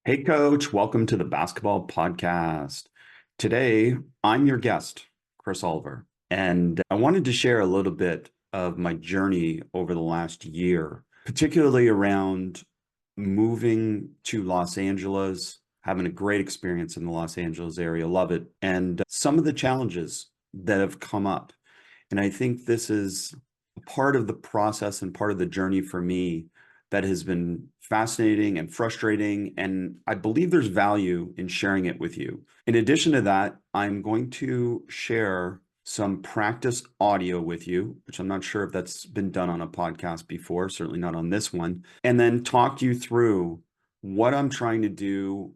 Hey, coach, welcome to the Basketball Podcast. Today, I'm your guest, Chris Oliver, and I wanted to share a little bit of my journey over the last year, particularly around moving to Los Angeles, having a great experience in the Los Angeles area, love it, and some of the challenges that have come up. And I think this is part of the process and part of the journey for me that has been fascinating and frustrating. And I believe there's value in sharing it with you. In addition to that, I'm going to share some practice audio with you, which I'm not sure if that's been done on a podcast before, certainly not on this one, and then talk you through what I'm trying to do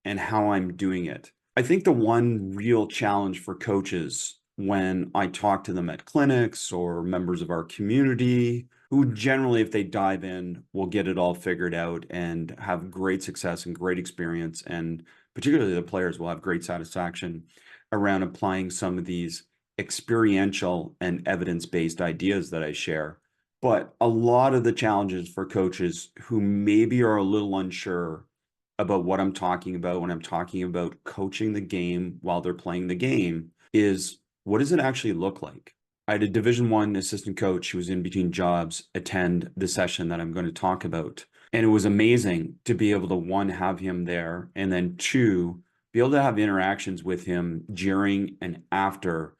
and how I'm doing it. I think the one real challenge for coaches when I talk to them at clinics or members of our community who generally, if they dive in, will get it all figured out and have great success and great experience. And particularly the players will have great satisfaction around applying some of these experiential and evidence-based ideas that I share. But a lot of the challenges for coaches who maybe are a little unsure about what I'm talking about when I'm talking about coaching the game while they're playing the game is, what does it actually look like? I had a Division I assistant coach who was in between jobs attend the session that I'm going to talk about. And it was amazing to be able to, one, have him there, and then two, be able to have interactions with him during and after,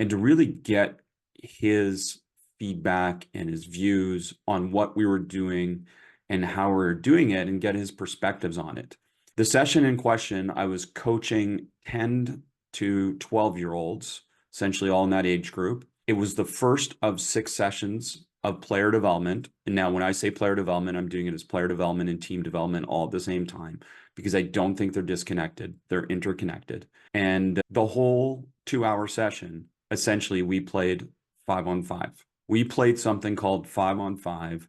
and to really get his feedback and his views on what we were doing and how we were doing it and get his perspectives on it. The session in question, I was coaching 10 to 12-year-olds, essentially all in that age group. It was the first of 6 sessions of player development. And now when I say player development, I'm doing it as player development and team development all at the same time, because I don't think they're disconnected. They're interconnected. And the whole 2-hour session, essentially, we played 5-on-5. We played something called 5-on-5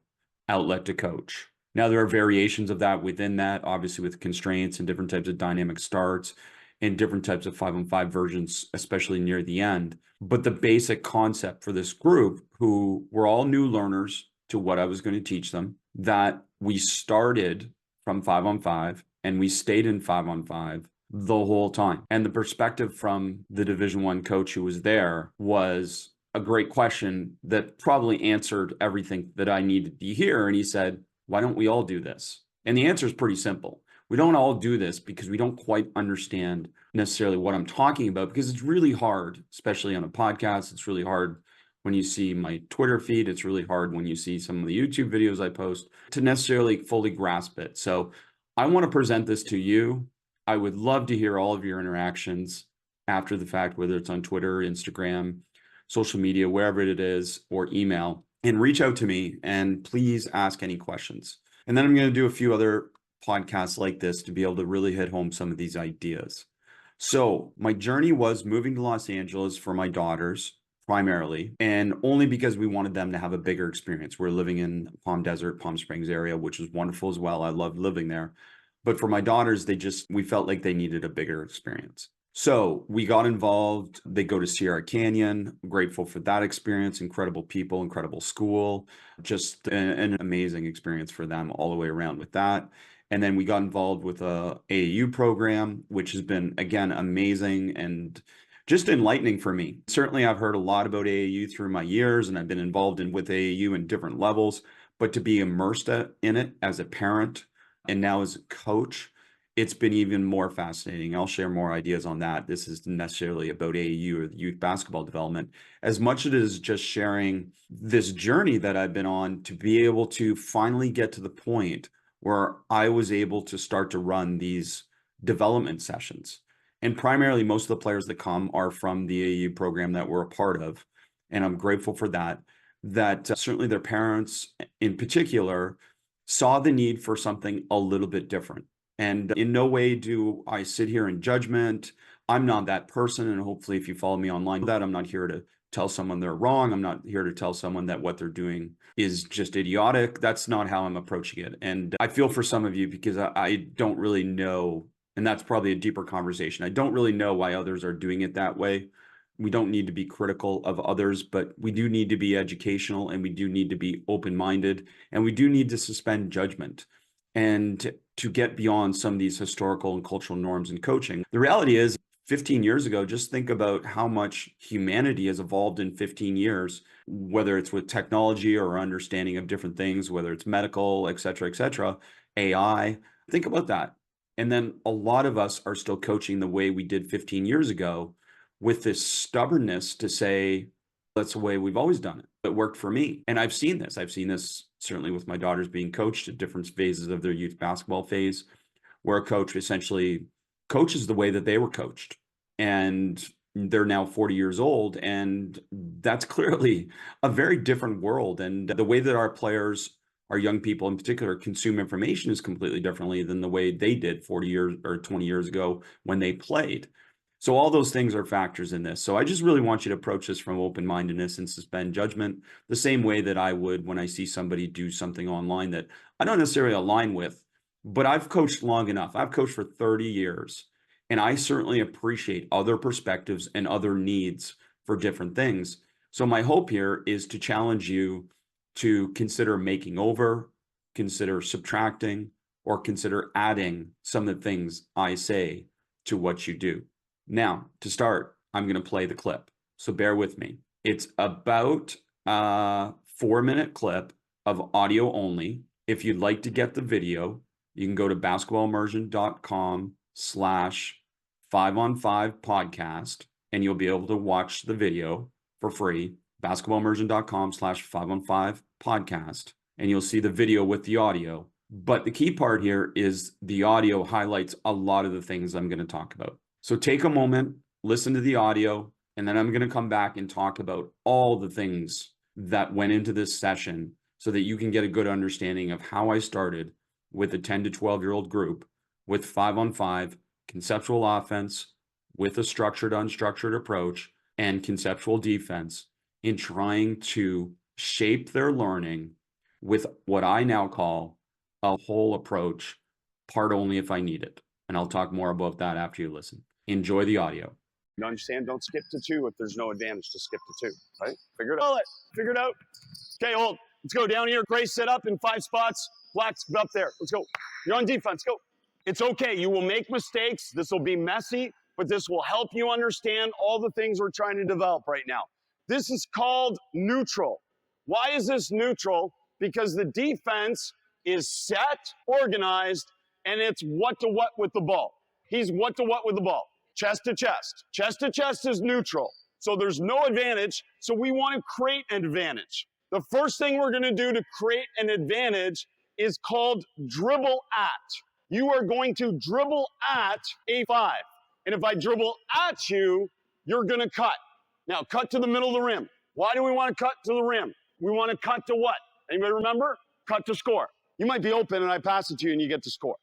outlet to coach. Now, there are variations of that within that, obviously with constraints and different types of dynamic starts and different types of 5-on-5 versions, especially near the end. But the basic concept for this group, who were all new learners to what I was going to teach them, that we started from 5-on-5 and we stayed in 5-on-5 the whole time. And the perspective from the Division I coach who was there was a great question that probably answered everything that I needed to hear. And he said, why don't we all do this? And the answer is pretty simple. We don't all do this because we don't quite understand necessarily what I'm talking about, because it's really hard, especially on a podcast. It's really hard when you see my Twitter feed. It's really hard when you see some of the YouTube videos I post to necessarily fully grasp it. So I want to present this to you. I would love to hear all of your interactions after the fact, whether it's on Twitter, Instagram, social media, wherever it is, or email, and reach out to me and please ask any questions. And then I'm going to do a few other podcasts like this to be able to really hit home some of these ideas. So my journey was moving to Los Angeles for my daughters primarily, and only because we wanted them to have a bigger experience. We're living in Palm Desert, Palm Springs area, which is wonderful as well. I love living there. But for my daughters, we felt like they needed a bigger experience. So we got involved. They go to Sierra Canyon. I'm grateful for that experience. Incredible people, incredible school, just an amazing experience for them all the way around with that. And then we got involved with a AAU program, which has been, again, amazing and just enlightening for me. Certainly, I've heard a lot about AAU through my years, and I've been involved with AAU in different levels, but to be immersed in it as a parent and now as a coach, it's been even more fascinating. I'll share more ideas on that. This isn't necessarily about AAU or the youth basketball development, as much as it is just sharing this journey that I've been on to be able to finally get to the point where I was able to start to run these development sessions. And primarily, most of the players that come are from the AAU program that we're a part of. And I'm grateful for that, certainly their parents in particular saw the need for something a little bit different. And in no way do I sit here in judgment. I'm not that person. And hopefully, if you follow me online, that I'm not here to tell someone they're wrong. I'm not here to tell someone that what they're doing is just idiotic. That's not how I'm approaching it. And I feel for some of you because I don't really know, and that's probably a deeper conversation. I don't really know why others are doing it that way. We don't need to be critical of others, but we do need to be educational, and we do need to be open-minded, and we do need to suspend judgment. and to get beyond some of these historical and cultural norms in coaching. The reality is, 15 years ago, just think about how much humanity has evolved in 15 years, whether it's with technology or understanding of different things, whether it's medical, et cetera, AI. Think about that. And then a lot of us are still coaching the way we did 15 years ago with this stubbornness to say, that's the way we've always done it. It worked for me. And I've seen this. I've seen this certainly with my daughters being coached at different phases of their youth basketball phase, where a coach essentially coaches the way that they were coached. And they're now 40 years old. And that's clearly a very different world. And the way that our players, our young people in particular, consume information is completely differently than the way they did 40 years or 20 years ago when they played. So all those things are factors in this. So I just really want you to approach this from open-mindedness and suspend judgment, the same way that I would when I see somebody do something online that I don't necessarily align with, but I've coached long enough. I've coached for 30 years, and I certainly appreciate other perspectives and other needs for different things. So my hope here is to challenge you to consider making over, consider subtracting, or consider adding some of the things I say to what you do. Now, to start, I'm going to play the clip. So bear with me. It's about a 4-minute clip of audio only. If you'd like to get the video, you can go to basketballimmersion.com/5on5podcast, and you'll be able to watch the video for free. Basketballimmersion.com/5on5podcast, and you'll see the video with the audio. But the key part here is the audio highlights a lot of the things I'm going to talk about. So take a moment, listen to the audio, and then I'm going to come back and talk about all the things that went into this session so that you can get a good understanding of how I started with a 10 to 12-year-old group with 5-on-5, conceptual offense, with a structured, unstructured approach, and conceptual defense in trying to shape their learning with what I now call a whole approach, part only if I need it. And I'll talk more about that after you listen. Enjoy the audio. You understand? Don't skip to 2 if there's no advantage to skip to 2, right? Figure it out. Figure it out. Okay, hold. Let's go down here. Gray set up in 5 spots. Black's up there. Let's go. You're on defense. Go. It's okay. You will make mistakes. This will be messy, but this will help you understand all the things we're trying to develop right now. This is called neutral. Why is this neutral? Because the defense is set, organized, and it's what to what with the ball. He's what to what with the ball. Chest to chest. Chest to chest is neutral. So there's no advantage. So we want to create an advantage. The first thing we're going to do to create an advantage is called dribble at. You are going to dribble at a 5. And if I dribble at you, you're going to cut. Now, cut to the middle of the rim. Why do we want to cut to the rim? We want to cut to what? Anybody remember? Cut to score. You might be open and I pass it to you and you get to score.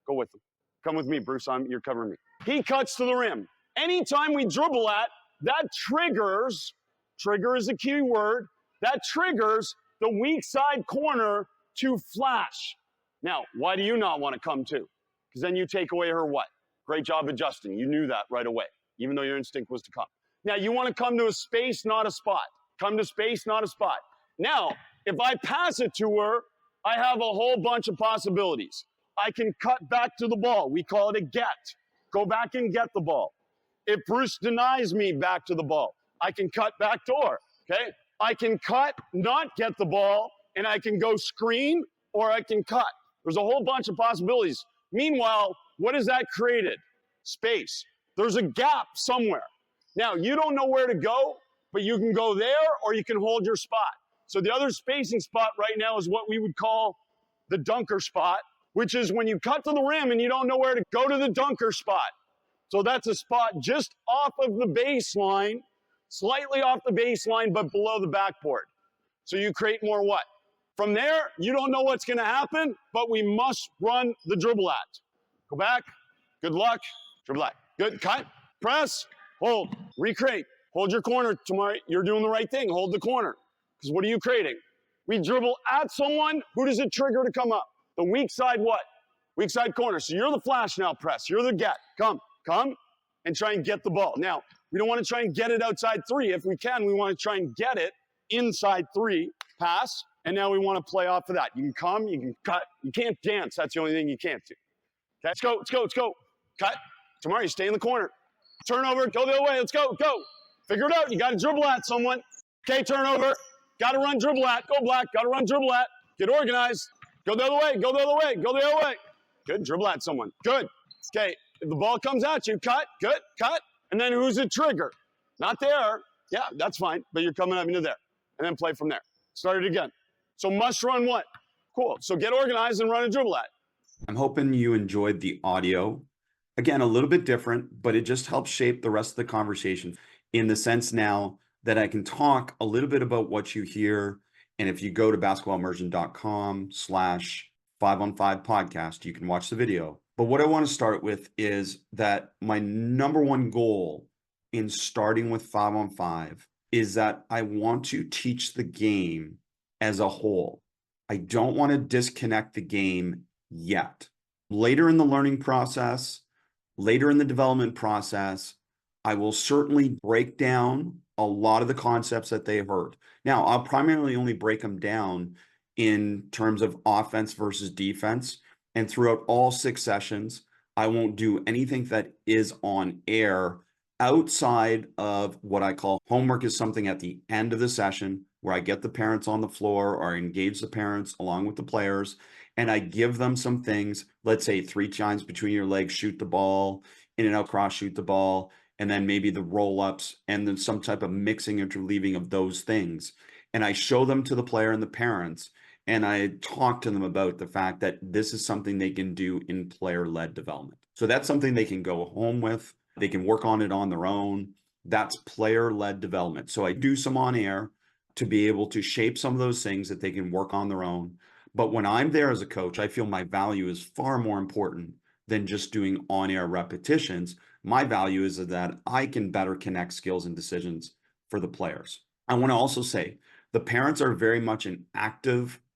Go with them. Come with me, Bruce. You're covering me. He cuts to the rim. Anytime we dribble at, that triggers, trigger is a key word, that triggers the weak side corner to flash. Now, why do you not want to come to? Because then you take away her what? Great job adjusting. You knew that right away, even though your instinct was to come. Now, you want to come to a space, not a spot. Come to space, not a spot. Now, if I pass it to her, I have a whole bunch of possibilities. I can cut back to the ball. We call it a get. Go back and get the ball. If Bruce denies me back to the ball, I can cut back door, okay? I can cut, not get the ball, and I can go screen, or I can cut. There's a whole bunch of possibilities. Meanwhile, what has that created? Space. There's a gap somewhere. Now, you don't know where to go, but you can go there, or you can hold your spot. So the other spacing spot right now is what we would call the dunker spot, which is when you cut to the rim and you don't know where to go to the dunker spot. So that's a spot just off of the baseline, slightly off the baseline, but below the backboard. So you create more what? From there, you don't know what's going to happen, but we must run the dribble at. Go back. Good luck. Dribble at. Good. Cut. Press. Hold. Recreate. Hold your corner, Tamari. You're doing the right thing. Hold the corner. Because what are you creating? We dribble at someone. Who does it trigger to come up? The weak side what? Weak side corner. So you're the flash now, press. You're the get. Come, and try and get the ball. Now, we don't want to try and get it outside 3. If we can, we want to try and get it inside 3, pass, And now we want to play off of that. You can come, you can cut. You can't dance. That's the only thing you can't do. Okay, let's go, let's go, let's go. Cut. Tomorrow you stay in the corner. Turnover, go the other way. Let's go, go. Figure it out. You got to dribble at someone. Okay, turnover. Got to run, dribble at. Go black. Got to run, dribble at. Get organized. Go the other way. Go the other way. Go the other way. Good. Dribble at someone. Good. Okay. If the ball comes at you, cut. Good. Cut. And then who's the trigger? Not there. Yeah, that's fine. But you're coming up into there. And then play from there. Start it again. So must run what? Cool. So get organized and run a dribble at. I'm hoping you enjoyed the audio. Again, a little bit different, but it just helps shape the rest of the conversation in the sense now that I can talk a little bit about what you hear. And if you go to basketballimmersion.com/5on5 podcast, you can watch the video. But what I want to start with is that my number one goal in starting with 5-on-5 is that I want to teach the game as a whole. I don't want to disconnect the game yet. Later in the learning process, later in the development process, I will certainly break down a lot of the concepts that they heard. Now, I'll primarily only break them down in terms of offense versus defense. And throughout all 6 sessions, I won't do anything that is on air outside of what I call homework is something at the end of the session where I get the parents on the floor or I engage the parents along with the players and I give them some things, let's say 3 times between your legs, shoot the ball, in and out cross, shoot the ball, and then maybe the roll-ups and then some type of mixing, interleaving of those things. And I show them to the player and the parents, and I talk to them about the fact that this is something they can do in player-led development. So that's something they can go home with. They can work on it on their own. That's player-led development. So I do some on air to be able to shape some of those things that they can work on their own. But when I'm there as a coach, I feel my value is far more important than just doing on-air repetitions. My value is that I can better connect skills and decisions for the players. I want to also say the parents are very much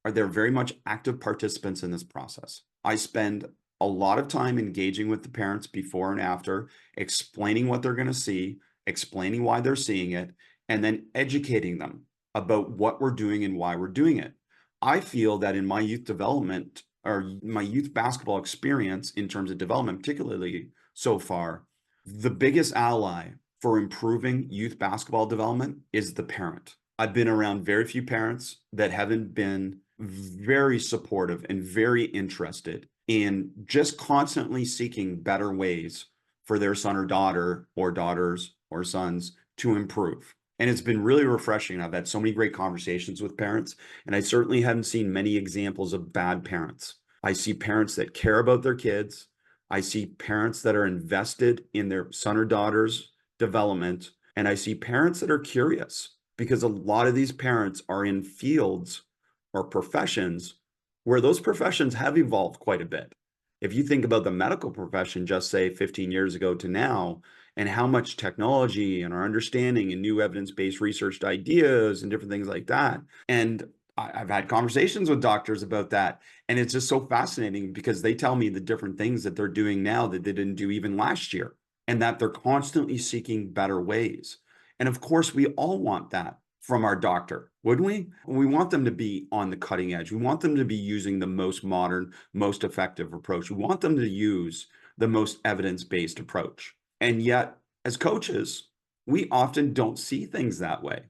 they're very much active participants in this process. I spend a lot of time engaging with the parents before and after, explaining what they're going to see, explaining why they're seeing it, and then educating them about what we're doing and why we're doing it. I feel that in my youth development or my youth basketball experience in terms of development, particularly so far, the biggest ally for improving youth basketball development is the parent. I've been around very few parents that haven't been very supportive and very interested in just constantly seeking better ways for their son or daughter or daughters or sons to improve. And it's been really refreshing. I've had so many great conversations with parents, and I certainly haven't seen many examples of bad parents. I see parents that care about their kids. I see parents that are invested in their son or daughter's development. And I see parents that are curious because a lot of these parents are in fields or professions where those professions have evolved quite a bit. If you think about the medical profession, just say 15 years ago to now, and how much technology and our understanding and new evidence-based researched ideas and different things like that. And I've had conversations with doctors about that. And it's just so fascinating because they tell me the different things that they're doing now that they didn't do even last year, and that they're constantly seeking better ways. And of course, we all want that from our doctor, wouldn't we? We want them to be on the cutting edge. We want them to be using the most modern, most effective approach. We want them to use the most evidence-based approach. And yet, as coaches, we often don't see things that way.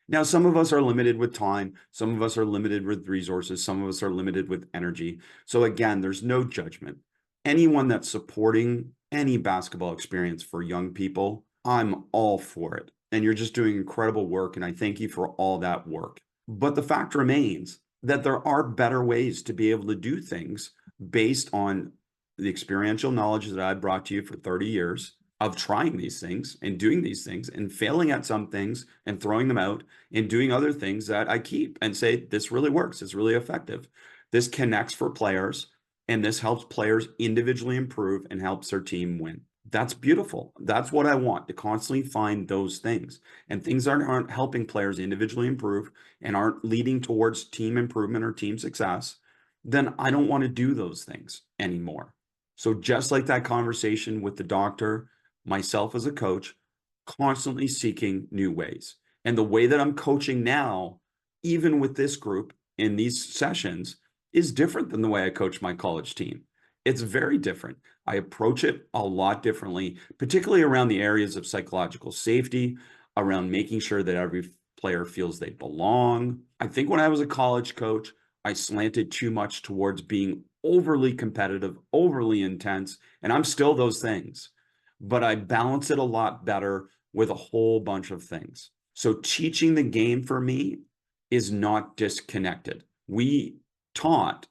Now, some of us are limited with time. Some of us are limited with resources. Some of us are limited with energy. So again, there's no judgment. Anyone that's supporting any basketball experience for young people, I'm all for it. And you're just doing incredible work. And I thank you for all that work. But the fact remains that there are better ways to be able to do things based on the experiential knowledge that I brought to you for 30 years of trying these things and doing these things and failing at some things and throwing them out and doing other things that I keep and say, this really works. It's really effective. This connects for players, and this helps players individually improve and helps their team win. That's beautiful. That's what I want, to constantly find those things. And things aren't helping players individually improve and aren't leading towards team improvement or team success, then I don't want to do those things anymore. So just like that conversation with the doctor, myself as a coach, constantly seeking new ways. And the way that I'm coaching now, even with this group in these sessions is different than the way I coach my college team. It's very different. I approach it a lot differently, particularly around the areas of psychological safety, around making sure that every player feels they belong. I think when I was a college coach, I slanted too much towards being overly competitive, overly intense, and I'm still those things. But I balance it a lot better with a whole bunch of things. So teaching the game for me is not disconnected. We taught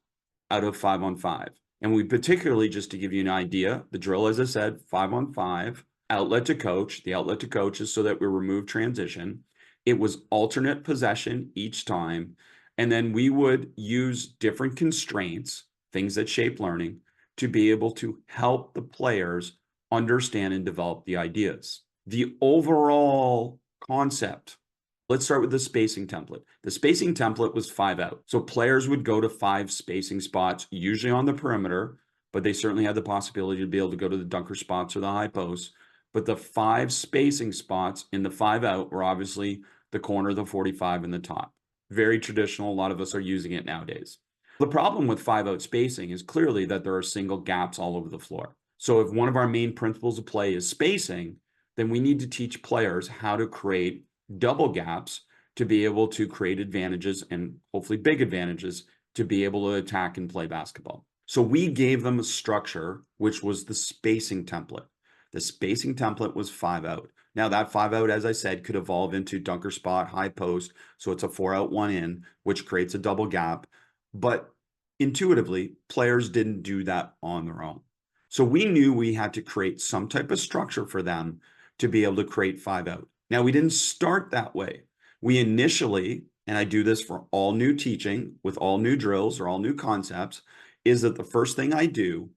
out of 5-on-5. And we particularly, just to give you an idea, the drill, as I said, 5-on-5, outlet to coach. The outlet to coach is so that we remove transition. It was alternate possession each time. And then we would use different constraints, things that shape learning, to be able to help the players understand and develop the ideas. The overall concept, let's start with the spacing template. The spacing template was 5 out. So players would go to 5 spacing spots, usually on the perimeter, but they certainly had the possibility to be able to go to the dunker spots or the high posts. But the 5 spacing spots in the 5 out were obviously the corner, the 45, and the top. Very traditional. A lot of us are using it nowadays. The problem with 5 out spacing is clearly that there are single gaps all over the floor. So if one of our main principles of play is spacing, then we need to teach players how to create double gaps to be able to create advantages, and hopefully big advantages, to be able to attack and play basketball. So we gave them a structure, which was the spacing template. The spacing template was 5 out. Now that 5 out, as I said, could evolve into dunker spot, high post. So it's a 4 out, 1 in, which creates a double gap. But intuitively, players didn't do that on their own. So we knew we had to create some type of structure for them to be able to create 5 out. Now, we didn't start that way. We initially, and I do this for all new teaching with all new drills or all new concepts, is that the first thing I do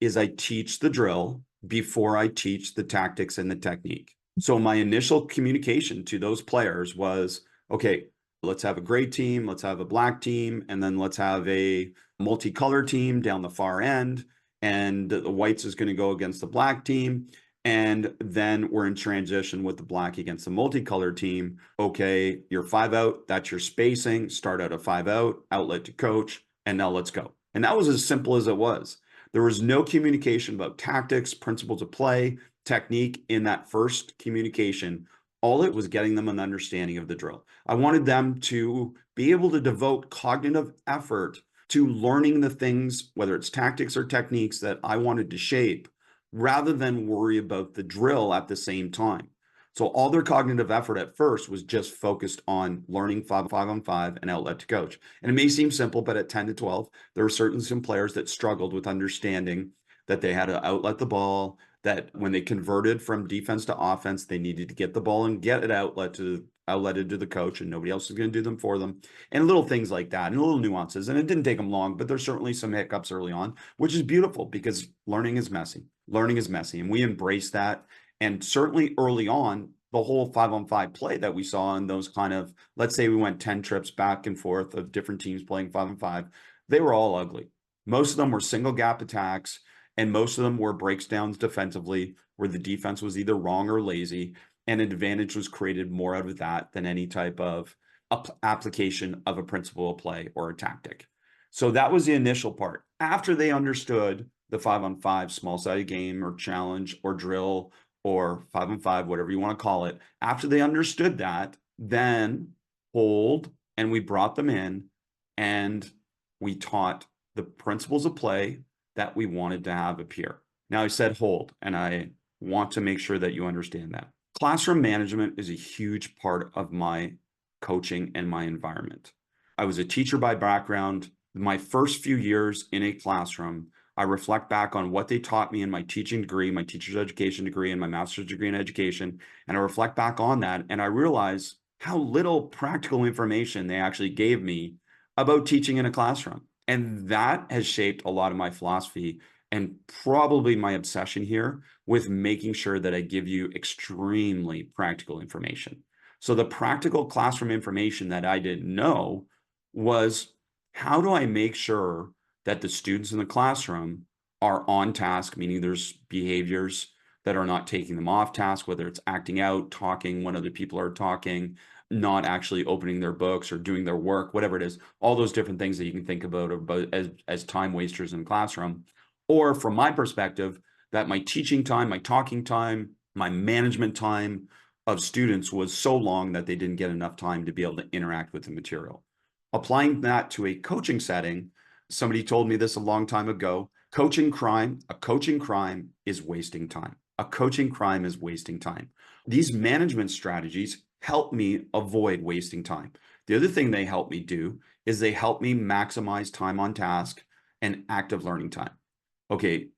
is I teach the drill before I teach the tactics and the technique. So my initial communication to those players was, okay, let's have a gray team, let's have a black team, and then let's have a multicolor team down the far end, and the whites is going to go against the black team. And then we're in transition with the black against the multicolored team. Okay, you're 5 out, that's your spacing, start out of 5 out, outlet to coach, and now let's go. And that was as simple as it was. There was no communication about tactics, principles of play, technique in that first communication. All it was getting them an understanding of the drill. I wanted them to be able to devote cognitive effort to learning the things, whether it's tactics or techniques, that I wanted to shape, rather than worry about the drill at the same time. So all their cognitive effort at first was just focused on learning 5-on-5 and outlet to coach. And it may seem simple, but at 10 to 12, there were certainly some players that struggled with understanding that they had to outlet the ball, that when they converted from defense to offense, they needed to get the ball and get it outletted to the coach, and nobody else is going to do them for them. And little things like that, and little nuances. And it didn't take them long, but there's certainly some hiccups early on, which is beautiful because learning is messy. Learning is messy, and we embrace that. And certainly early on, the whole 5-on-5 play that we saw in those kind of, let's say we went 10 trips back and forth of different teams playing 5-on-5, they were all ugly. Most of them were single gap attacks, and most of them were breaks downs defensively, where the defense was either wrong or lazy, and an advantage was created more out of that than any type of application of a principle of play or a tactic. So that was the initial part. After they understood the 5-on-5 small-sided game or challenge or drill or 5-on-5, whatever you want to call it, after they understood that, then hold, and we brought them in and we taught the principles of play that we wanted to have appear. Now, I said hold, and I want to make sure that you understand that. Classroom management is a huge part of my coaching and my environment. I was a teacher by background. My first few years in a classroom, I reflect back on what they taught me in my teaching degree, my teacher's education degree, and my master's degree in education. And I reflect back on that, and I realize how little practical information they actually gave me about teaching in a classroom. And that has shaped a lot of my philosophy and probably my obsession here with making sure that I give you extremely practical information. So the practical classroom information that I didn't know was, how do I make sure that the students in the classroom are on task, meaning there's behaviors that are not taking them off task, whether it's acting out, talking when other people are talking, not actually opening their books or doing their work, whatever it is, all those different things that you can think about as time wasters in the classroom. Or from my perspective, that my teaching time, my talking time, my management time of students was so long that they didn't get enough time to be able to interact with the material. Applying that to a coaching setting, somebody told me this a long time ago, a coaching crime is wasting time. A coaching crime is wasting time. These management strategies help me avoid wasting time. The other thing they help me do is they help me maximize time on task and active learning time. Okay,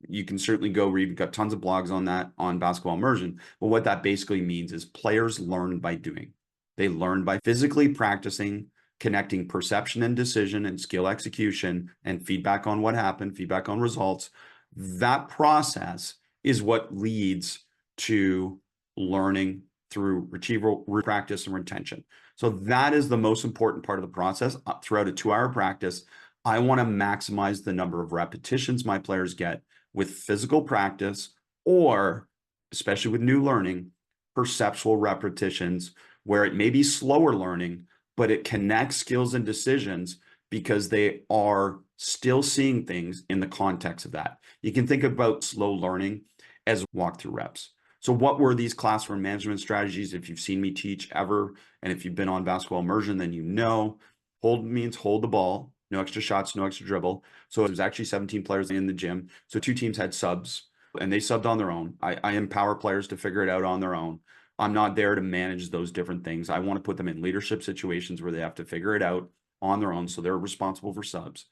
you can certainly go read, we've got tons of blogs on that on Basketball Immersion, but what that basically means is players learn by doing. They learn by physically practicing, connecting perception and decision and skill execution and feedback on what happened, feedback on results. That process is what leads to learning through retrieval, practice, and retention. So that is the most important part of the process. Throughout a 2-hour practice, I want to maximize the number of repetitions my players get with physical practice, or especially with new learning, perceptual repetitions, where it may be slower learning, but it connects skills and decisions because they are still seeing things in the context of that. You can think about slow learning as walkthrough reps. So what were these classroom management strategies? If you've seen me teach ever, and if you've been on Basketball Immersion, then you know, hold means hold the ball, no extra shots, no extra dribble. So it was actually 17 players in the gym. So 2 teams had subs, and they subbed on their own. I empower players to figure it out on their own. I'm not there to manage those different things. I want to put them in leadership situations where they have to figure it out on their own. So they're responsible for subs.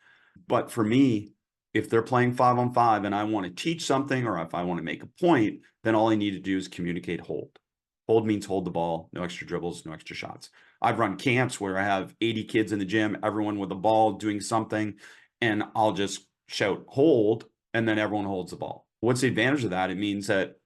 But for me, if they're playing 5-on-5 and I want to teach something, or if I want to make a point, then all I need to do is communicate hold. Hold means hold the ball, no extra dribbles, no extra shots. I've run camps where I have 80 kids in the gym, everyone with a ball doing something, and I'll just shout hold, and then everyone holds the ball. What's the advantage of that? It means that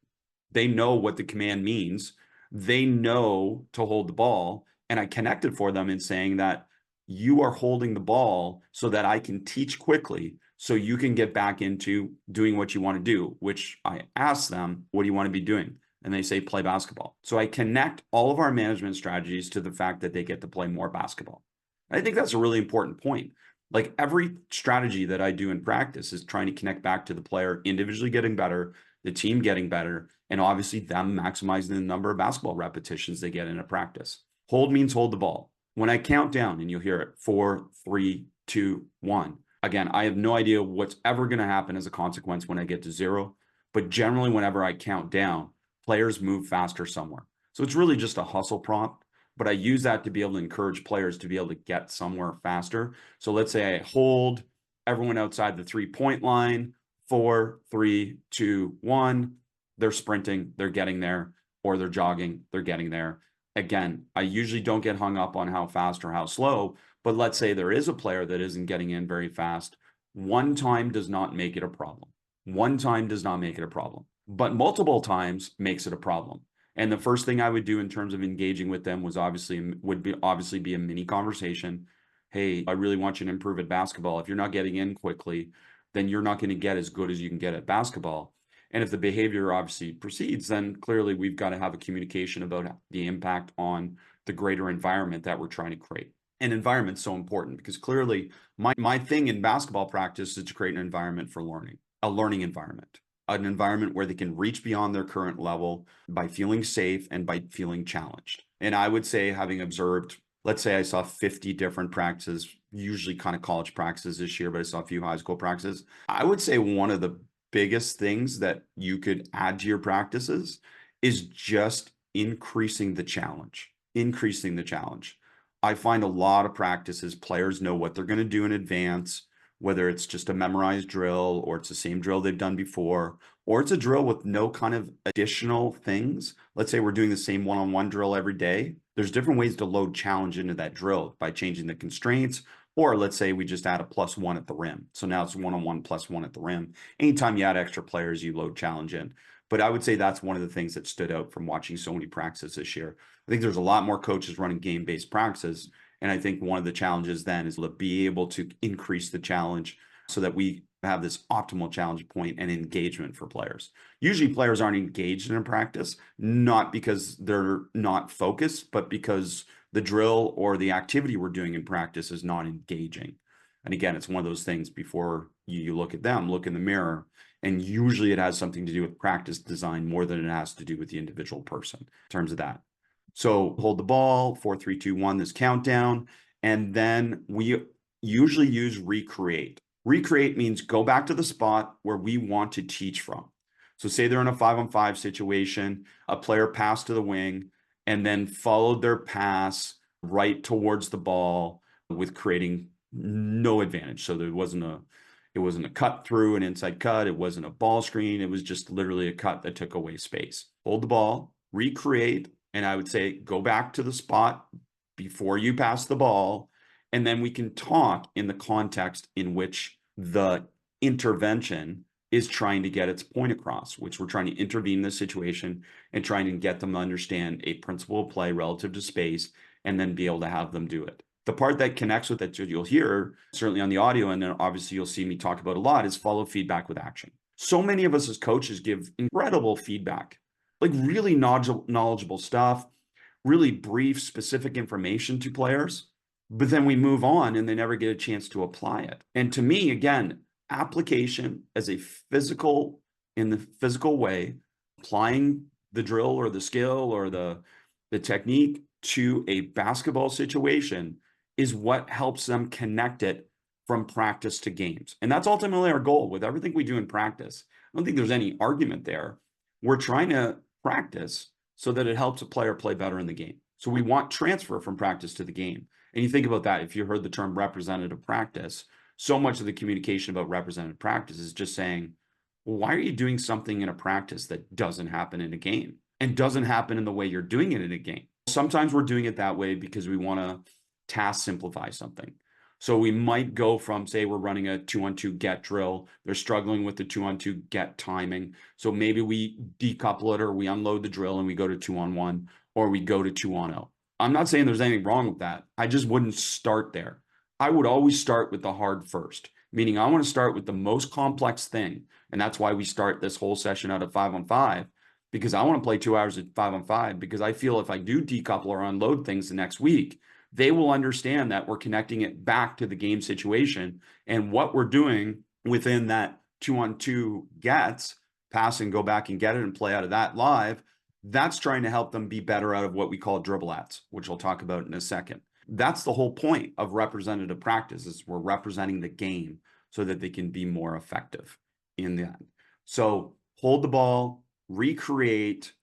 they know what the command means. They know to hold the ball, and I connected for them in saying that you are holding the ball so that I can teach quickly so you can get back into doing what you want to do, which I ask them, what do you want to be doing? And they say, play basketball. So I connect all of our management strategies to the fact that they get to play more basketball. I think that's a really important point. Like every strategy that I do in practice is trying to connect back to the player individually getting better, the team getting better, and obviously them maximizing the number of basketball repetitions they get in a practice. Hold means hold the ball. When I count down, and you'll hear it, 4, 3, 2, 1. Again, I have no idea what's ever going to happen as a consequence when I get to 0. But generally, whenever I count down, players move faster somewhere. So it's really just a hustle prompt. But I use that to be able to encourage players to be able to get somewhere faster. So let's say I hold everyone outside the 3-point line, 4, 3, 2, 1. They're sprinting, they're getting there, or they're jogging, they're getting there. Again, I usually don't get hung up on how fast or how slow, but let's say there is a player that isn't getting in very fast. One time does not make it a problem. One time does not make it a problem, but multiple times makes it a problem. And the first thing I would do in terms of engaging with them would obviously be a mini conversation. Hey, I really want you to improve at basketball. If you're not getting in quickly, then you're not going to get as good as you can get at basketball. And if the behavior obviously proceeds, then clearly we've got to have a communication about the impact on the greater environment that we're trying to create. And environment's so important because clearly my thing in basketball practice is to create an environment for learning, a learning environment, an environment where they can reach beyond their current level by feeling safe and by feeling challenged. And I would say, having observed, let's say I saw 50 different practices, usually kind of college practices this year, but I saw a few high school practices. I would say one of the biggest things that you could add to your practices is just increasing the challenge. I find a lot of practices, players know what they're going to do in advance, whether it's just a memorized drill or it's the same drill they've done before, or it's a drill with no kind of additional things. Let's say we're doing the same one-on-one drill every day. There's different ways to load challenge into that drill by changing the constraints. Or let's say we just add a +1 at the rim. So now it's one-on-one +1 at the rim. Anytime you add extra players, you load challenge in. But I would say that's one of the things that stood out from watching so many practices this year. I think there's a lot more coaches running game-based practices. And I think one of the challenges then is to be able to increase the challenge so that we have this optimal challenge point and engagement for players. Usually players aren't engaged in a practice, not because they're not focused, but because the drill or the activity we're doing in practice is not engaging. And again, it's one of those things before you look at them, look in the mirror, and usually it has something to do with practice design more than it has to do with the individual person in terms of that. So hold the ball, 4, 3, 2, 1, this countdown. And then we usually use recreate. Recreate means go back to the spot where we want to teach from. So say they're in a 5-on-5 situation, a player passed to the wing and then followed their pass right towards the ball with creating no advantage. So it wasn't a cut through, an inside cut. It wasn't a ball screen. It was just literally a cut that took away space. Hold the ball, recreate, and I would say go back to the spot before you pass the ball. And then we can talk in the context in which the intervention is trying to get its point across, which we're trying to intervene in this situation and trying to get them to understand a principle of play relative to space and then be able to have them do it. The part that connects with that you'll hear, certainly on the audio, and then obviously you'll see me talk about a lot, is follow feedback with action. So many of us as coaches give incredible feedback, like really knowledgeable stuff, really brief, specific information to players, but then we move on and they never get a chance to apply it. And to me, again, application as a physical, in the physical way, applying the drill or the skill or the technique to a basketball situation is what helps them connect it from practice to games. And that's ultimately our goal with everything we do in practice. I don't think there's any argument there. We're trying to practice so that it helps a player play better in the game. So we want transfer from practice to the game. And you think about that, if you heard the term representative practice, so much of the communication about representative practice is just saying, well, why are you doing something in a practice that doesn't happen in a game and doesn't happen in the way you're doing it in a game? Sometimes we're doing it that way because we want to task simplify something. So we might go from, say, we're running a 2-on-2 get drill. They're struggling with the 2-on-2 get timing. So maybe we decouple it or we unload the drill and we go to 2-on-1 or we go to 2-on-0. I'm not saying there's anything wrong with that. I just wouldn't start there. I would always start with the hard first, meaning I want to start with the most complex thing. And that's why we start this whole session out of 5-on-5, because I want to play 2 hours at 5-on-5, because I feel if I do decouple or unload things the next week, they will understand that we're connecting it back to the game situation and what we're doing within that 2-on-2 gets, pass and go back and get it and play out of that live. That's trying to help them be better out of what we call dribble-ats, which I'll talk about in a second. That's the whole point of representative practice, is we're representing the game so that they can be more effective in that. So hold the ball, recreate,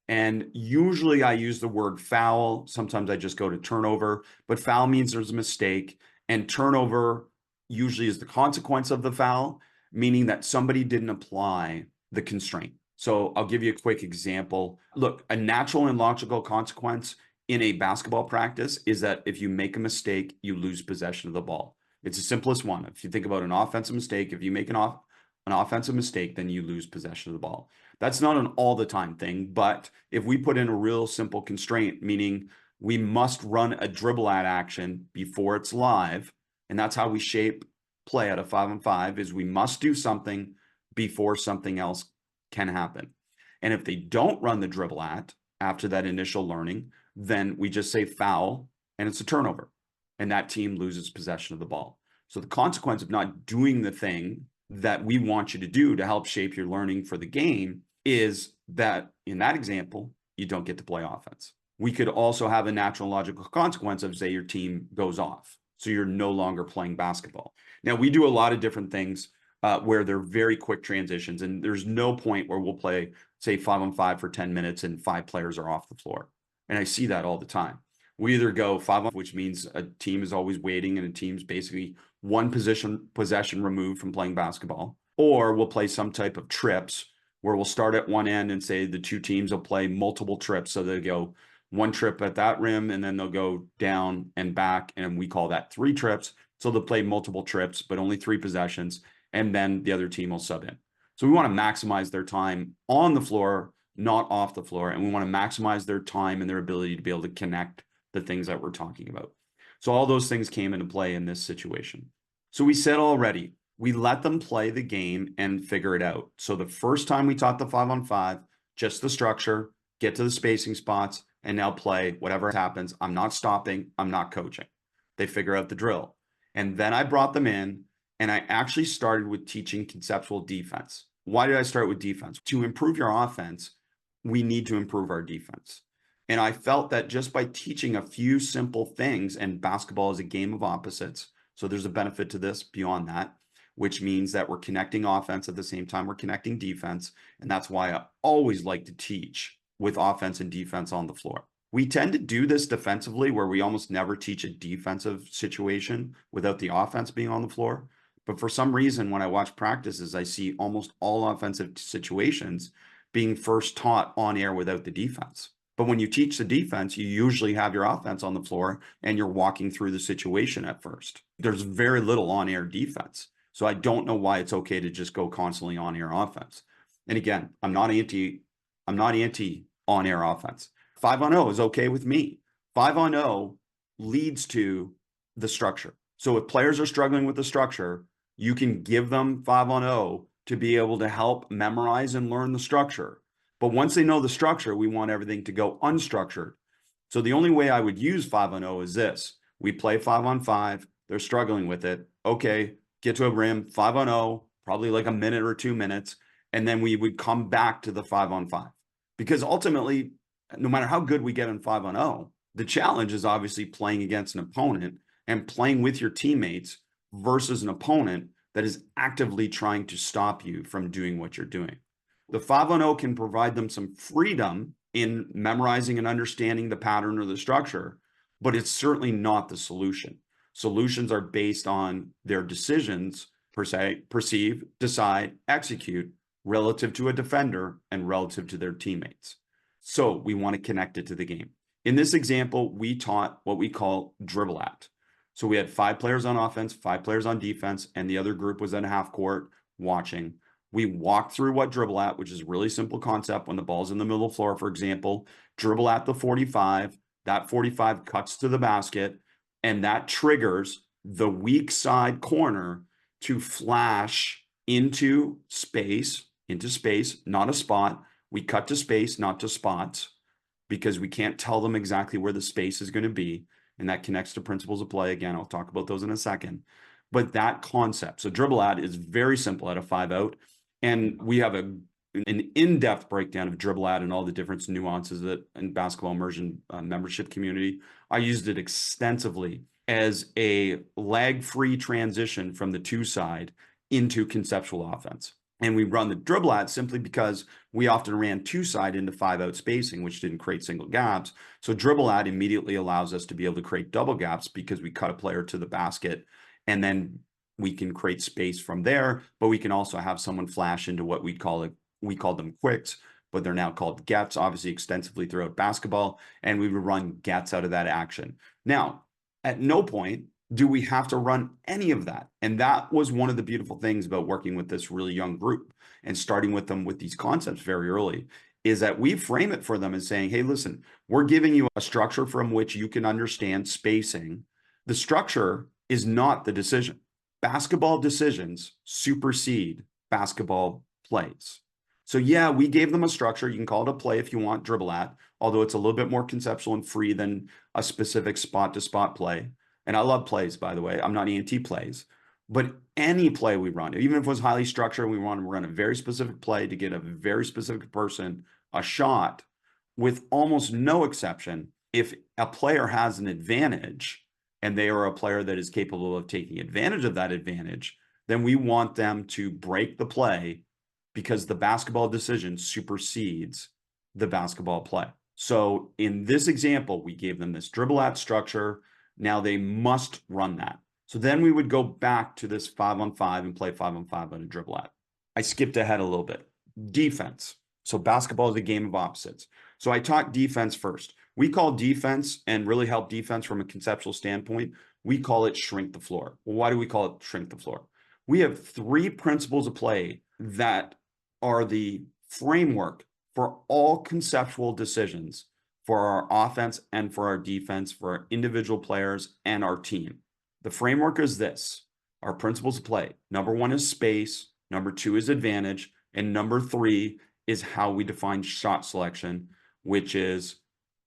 and usually I use the word foul. Sometimes I just go to turnover, but foul means there's a mistake, and turnover usually is the consequence of the foul, meaning that somebody didn't apply the constraint. So I'll give you a quick example. Look, a natural and logical consequence in a basketball practice is that if you make a mistake, you lose possession of the ball. It's the simplest one. If you think about an offensive mistake, if you make an offensive mistake, then you lose possession of the ball. That's not an all the time thing, but if we put in a real simple constraint, meaning we must run a dribble at action before it's live, and that's how we shape play out of 5-on-5, is we must do something before something else can happen. And if they don't run the dribble at after that initial learning, then we just say foul and it's a turnover, and that team loses possession of the ball. So the consequence of not doing the thing that we want you to do to help shape your learning for the game is that in that example, you don't get to play offense. We could also have a natural logical consequence of, say, your team goes off, so you're no longer playing basketball. Now, we do a lot of different things where they're very quick transitions, and there's no point where we'll play, say, 5-on-5 for 10 minutes and 5 players are off the floor. And I see that all the time. We either go 5-on, which means a team is always waiting and a team's basically one possession removed from playing basketball, or we'll play some type of trips where we'll start at one end and say the two teams will play multiple trips. So they go one trip at that rim and then they'll go down and back, and we call that 3 trips. So they'll play multiple trips, but only 3 possessions, and then the other team will sub in. So we want to maximize their time on the floor, not off the floor, and we want to maximize their time and their ability to be able to connect the things that we're talking about. So all those things came into play in this situation. So we said already, We let them play the game and figure it out. So the first time we taught the 5-on-5, just the structure, get to the spacing spots, and now play whatever happens. I'm not stopping. I'm not coaching. They figure out the drill. And then I brought them in and I actually started with teaching conceptual defense. Why did I start with defense? To improve your offense, we need to improve our defense. And I felt that just by teaching a few simple things, and basketball is a game of opposites, so there's a benefit to this beyond that, which means that we're connecting offense at the same time we're connecting defense. And that's why I always like to teach with offense and defense on the floor. We tend to do this defensively where we almost never teach a defensive situation without the offense being on the floor. But for some reason, when I watch practices, I see almost all offensive situations being first taught on air without the defense. But when you teach the defense, you usually have your offense on the floor and you're walking through the situation at first. There's very little on-air defense. So I don't know why it's okay to just go constantly on-air offense. And again, I'm not anti on-air offense. 5-on-0 is okay with me. 5-on-0 leads to the structure. So if players are struggling with the structure, you can give them 5-on-0 to be able to help memorize and learn the structure. But once they know the structure, we want everything to go unstructured. So the only way I would use 5-on-0 is this. We play 5-on-5. They're struggling with it. Okay, get to a rim, 5-on-0, probably like a minute or 2 minutes. And then we would come back to the 5-on-5. Because ultimately, no matter how good we get in 5-on-0, the challenge is obviously playing against an opponent and playing with your teammates versus an opponent that is actively trying to stop you from doing what you're doing. The 5-on-0 can provide them some freedom in memorizing and understanding the pattern or the structure, but it's certainly not the solution. Solutions are based on their decisions, per se, perceive, decide, execute relative to a defender and relative to their teammates. So we want to connect it to the game. In this example, we taught what we call dribble at. So we had 5 players on offense, 5 players on defense, and the other group was in half court watching. We walked through what dribble at, which is a really simple concept. When the ball's in the middle of the floor, for example, dribble at the 45, that 45 cuts to the basket, and that triggers the weak side corner to flash into space, not a spot. We cut to space, not to spots, because we can't tell them exactly where the space is going to be. And that connects to principles of play. Again, I'll talk about those in a second. But that concept, so dribble at is very simple at a 5-out. And we have an in-depth breakdown of dribble at and all the different nuances that in Basketball Immersion membership community. I used it extensively as a lag-free transition from the 2 side into conceptual offense. And we run the dribble at simply because we often ran 2 side into 5-out spacing, which didn't create single gaps. So dribble at immediately allows us to be able to create double gaps because we cut a player to the basket and then we can create space from there, but we can also have someone flash into what we call them quicks, but they're now called gets, obviously extensively throughout basketball, and we would run gets out of that action. Now, at no point do we have to run any of that. And that was one of the beautiful things about working with this really young group and starting with them with these concepts very early, is that we frame it for them as saying, hey, listen, we're giving you a structure from which you can understand spacing. The structure is not the decision. Basketball decisions supersede basketball plays. So yeah, we gave them a structure. You can call it a play if you want, dribble at, although it's a little bit more conceptual and free than a specific spot-to-spot play. And I love plays, by the way. I'm not anti-plays. But any play we run, even if it was highly structured, we want to run a very specific play to get a very specific person a shot, with almost no exception, if a player has an advantage, and they are a player that is capable of taking advantage of that advantage, then we want them to break the play because the basketball decision supersedes the basketball play. So in this example, we gave them this dribble at structure. Now they must run that. So then we would go back to this 5-on-5 and play 5-on-5 on a dribble at. I skipped ahead a little bit. Defense. So basketball is a game of opposites. So I taught defense first. We call defense, and really help defense from a conceptual standpoint, we call it shrink the floor. Well, why do we call it shrink the floor? We have 3 principles of play that are the framework for all conceptual decisions for our offense and for our defense, for our individual players and our team. The framework is this. our principles of play. Number one is space. Number two is advantage. And number three is how we define shot selection, which is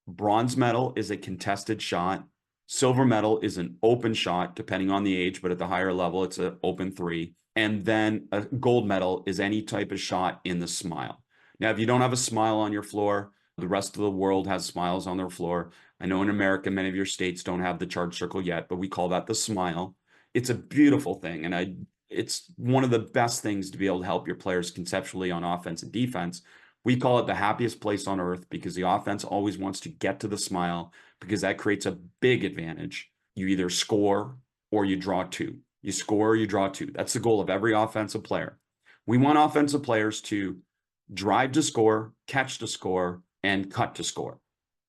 bronze medal is a contested shot. Silver medal is an open shot, depending on the age, but at the higher level, it's an open three. And then a gold medal is any type of shot in the smile. Now, if you don't have a smile on your floor, the rest of the world has smiles on their floor. I know in America, many of your states don't have the charge circle yet, but we call that the smile. It's a beautiful thing. And it's one of the best things to be able to help your players conceptually on offense and defense. We call it the happiest place on earth because the offense always wants to get to the smile because that creates a big advantage. You either score or you draw two. You score or you draw two. That's the goal of every offensive player. We want offensive players to drive to score, catch to score, and cut to score.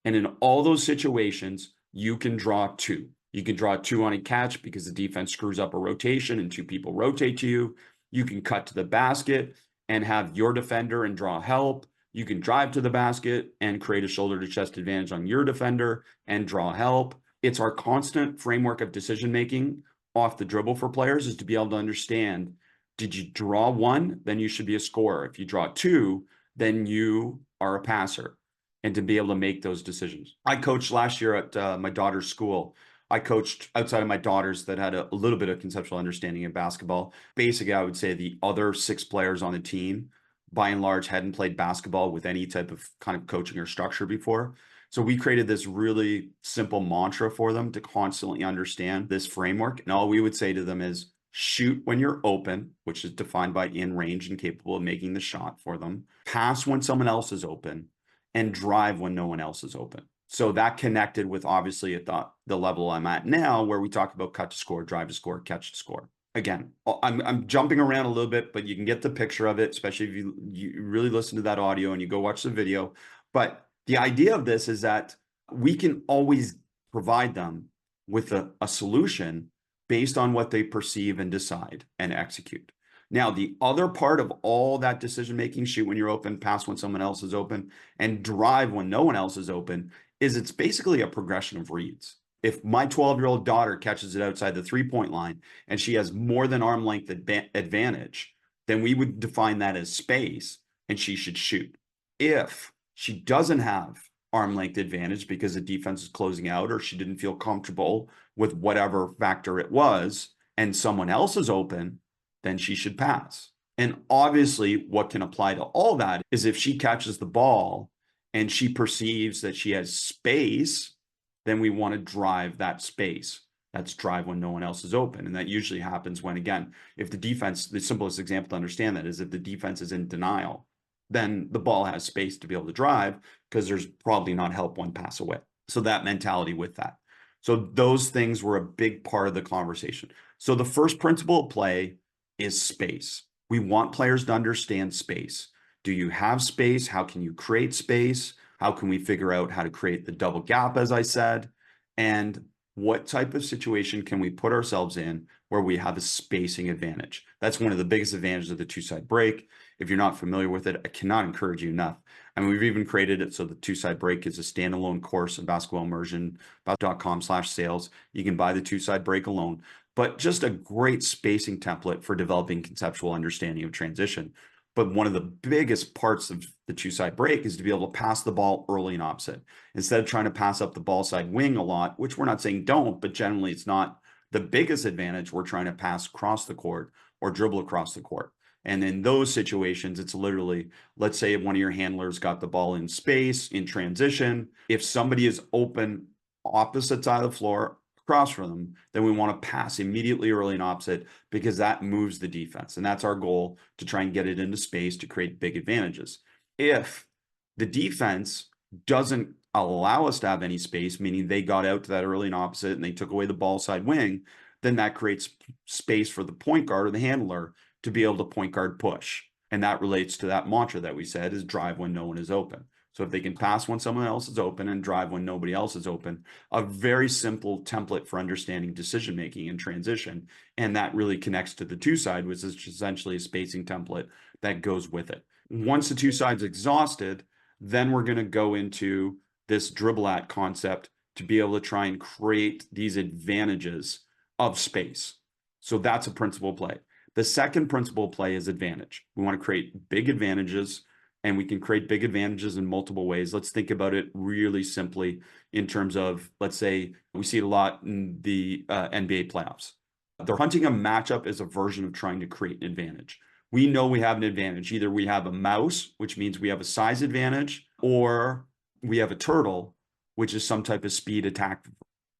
And in all those situations, you can draw two. You can draw two on a catch because the defense screws up a rotation and two people rotate to you. You can cut to the basket and have your defender and draw help. You can drive to the basket and create a shoulder to chest advantage on your defender and draw help. It's our constant framework of decision-making off the dribble for players is to be able to understand, did you draw one? Then you should be a scorer. If you draw two, then you are a passer, and to be able to make those decisions. I coached last year at my daughter's school. I coached outside of my daughters that had a little bit of conceptual understanding of basketball. Basically, I would say the other 6 players on the team, by and large, hadn't played basketball with any type of kind of coaching or structure before. So we created this really simple mantra for them to constantly understand this framework. And all we would say to them is shoot when you're open, which is defined by in range and capable of making the shot for them. Pass when someone else is open, and drive when no one else is open. So that connected with obviously at the level I'm at now, where we talk about cut to score, drive to score, catch to score. Again, I'm jumping around a little bit, but you can get the picture of it, especially if you really listen to that audio and you go watch the video. But the idea of this is that we can always provide them with a solution based on what they perceive and decide and execute. Now, the other part of all that decision-making, shoot when you're open, pass when someone else is open, and drive when no one else is open, is it's basically a progression of reads. If my 12-year-old daughter catches it outside the three-point line and she has more than arm length advantage, then we would define that as space and she should shoot. If she doesn't have arm length advantage because the defense is closing out or she didn't feel comfortable with whatever factor it was and someone else is open, then she should pass. And obviously what can apply to all that is if she catches the ball and she perceives that she has space, then we want to drive that space. That's drive when no one else is open. And that usually happens when, again, if the defense, the simplest example to understand that is if the defense is in denial, then the ball has space to be able to drive because there's probably not help one pass away. So that mentality with that. So those things were a big part of the conversation. So the first principle of play is space. We want players to understand space. Do you have space? How can you create space? How can we figure out how to create the double gap, as I said? And what type of situation can we put ourselves in where we have a spacing advantage? That's one of the biggest advantages of the two-side break. If you're not familiar with it, I cannot encourage you enough. I mean, we've even created it so the two-side break is a standalone course in Basketball Immersion, basketball.com/sales. You can buy the two-side break alone, but just a great spacing template for developing conceptual understanding of transition. But one of the biggest parts of the two-side break is to be able to pass the ball early and opposite. Instead of trying to pass up the ball side wing a lot, which we're not saying don't, but generally it's not the biggest advantage. We're trying to pass across the court or dribble across the court. And in those situations, it's literally, let's say one of your handlers got the ball in space, in transition. If somebody is open opposite side of the floor, across from them, then we want to pass immediately early and opposite because that moves the defense. And that's our goal, to try and get it into space to create big advantages. If the defense doesn't allow us to have any space, meaning they got out to that early and opposite and they took away the ball side wing, then that creates space for the point guard or the handler to be able to point guard push. And that relates to that mantra that we said is drive when no one is open. So if they can pass when someone else is open and drive when nobody else is open, a very simple template for understanding decision-making and transition. And that really connects to the two-side, which is essentially a spacing template that goes with it. Once the two sides exhausted, then we're going to go into this dribble at concept to be able to try and create these advantages of space. So that's a principal play. The second principal play is advantage. We want to create big advantages, and we can create big advantages in multiple ways. Let's think about it really simply in terms of, let's say, we see it a lot in the NBA playoffs. They're hunting a matchup as a version of trying to create an advantage. We know we have an advantage. Either we have a mouse, which means we have a size advantage, or we have a turtle, which is some type of speed attack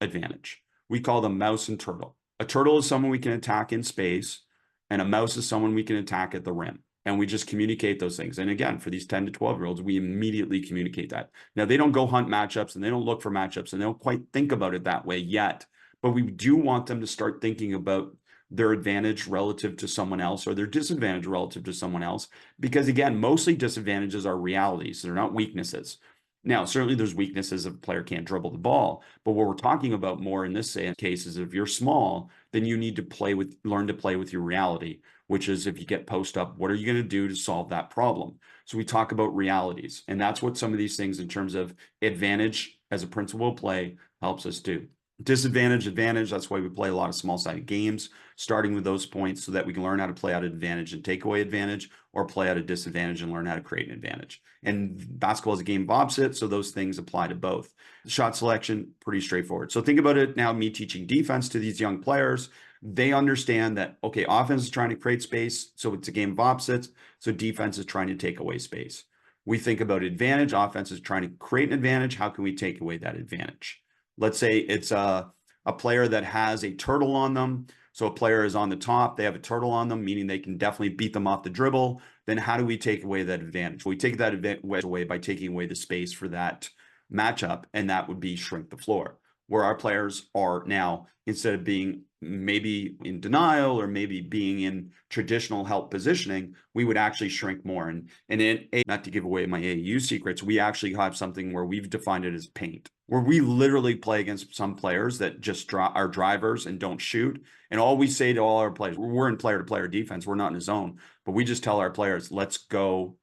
advantage. We call them mouse and turtle. A turtle is someone we can attack in space, and a mouse is someone we can attack at the rim. And we just communicate those things. And again, for these 10 to 12-year-olds, we immediately communicate that. Now, they don't go hunt matchups, and they don't look for matchups, and they don't quite think about it that way yet. But we do want them to start thinking about their advantage relative to someone else, or their disadvantage relative to someone else. Because again, mostly disadvantages are realities. They're not weaknesses. Now, certainly there's weaknesses if a player can't dribble the ball, but what we're talking about more in this case is if you're small, then you need to learn to play with your reality, which is if you get post up, what are you going to do to solve that problem? So we talk about realities, and that's what some of these things in terms of advantage as a principal play helps us do. Disadvantage, advantage, that's why we play a lot of small-sided games, starting with those points so that we can learn how to play out an advantage and take away advantage, or play out a disadvantage and learn how to create an advantage. And basketball is a game of opposite, so those things apply to both. Shot selection, pretty straightforward. So think about it now, me teaching defense to these young players. They understand that, okay, offense is trying to create space, so it's a game of opposites, so defense is trying to take away space. We think about advantage, offense is trying to create an advantage, how can we take away that advantage? Let's say it's a player that has a turtle on them. So a player is on the top, they have a turtle on them, meaning they can definitely beat them off the dribble. Then how do we take away that advantage? We take that advantage away by taking away the space for that matchup, and that would be shrink the floor. Where our players are now, instead of being maybe in denial or maybe being in traditional help positioning, we would actually shrink more. And not to give away my AAU secrets, we actually have something where we've defined it as paint, where we literally play against some players that just are drivers and don't shoot. And all we say to all our players, we're in player-to-player defense, we're not in a zone, but we just tell our players, let's go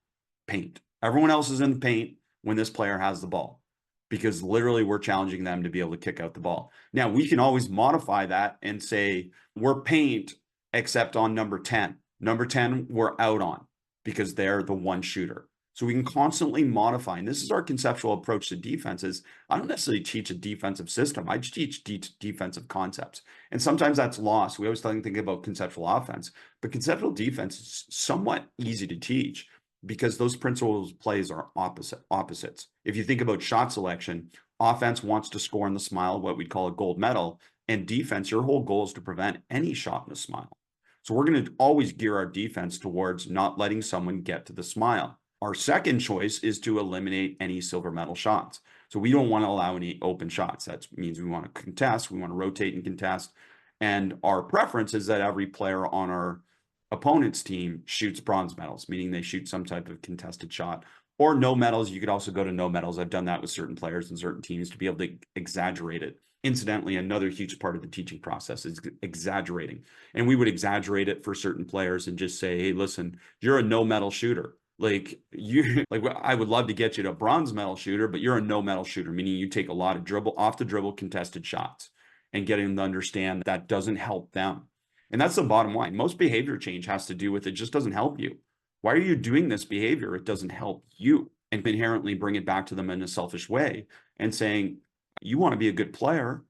paint. Everyone else is in the paint when this player has the ball, because literally we're challenging them to be able to kick out the ball. Now, we can always modify that and say, we're paint except on number 10. Number 10, we're out on because they're the one shooter. So we can constantly modify. And this is our conceptual approach to defenses. I don't necessarily teach a defensive system. I just teach defensive concepts. And sometimes that's lost. We always think about conceptual offense, but conceptual defense is somewhat easy to teach, because those principles plays are opposites. If you think about shot selection, offense wants to score in the smile, what we'd call a gold medal, and defense, your whole goal is to prevent any shot in the smile. So we're going to always gear our defense towards not letting someone get to the smile. Our second choice is to eliminate any silver medal shots. So we don't want to allow any open shots. That means we want to contest, we want to rotate and contest. And our preference is that every player on our opponent's team shoots bronze medals, meaning they shoot some type of contested shot, or no medals. You could also go to no medals. I've done that with certain players and certain teams to be able to exaggerate it. Incidentally, another huge part of the teaching process is exaggerating. And we would exaggerate it for certain players and just say, hey, listen, you're a no medal shooter. Like I would love to get you to a bronze medal shooter, but you're a no medal shooter, meaning you take a lot of off the dribble contested shots, and getting them to understand that doesn't help them. And that's the bottom line. Most behavior change has to do with it just doesn't help you. Why are you doing this behavior? It doesn't help you. And inherently bring it back to them in a selfish way and saying, you want to be a good player,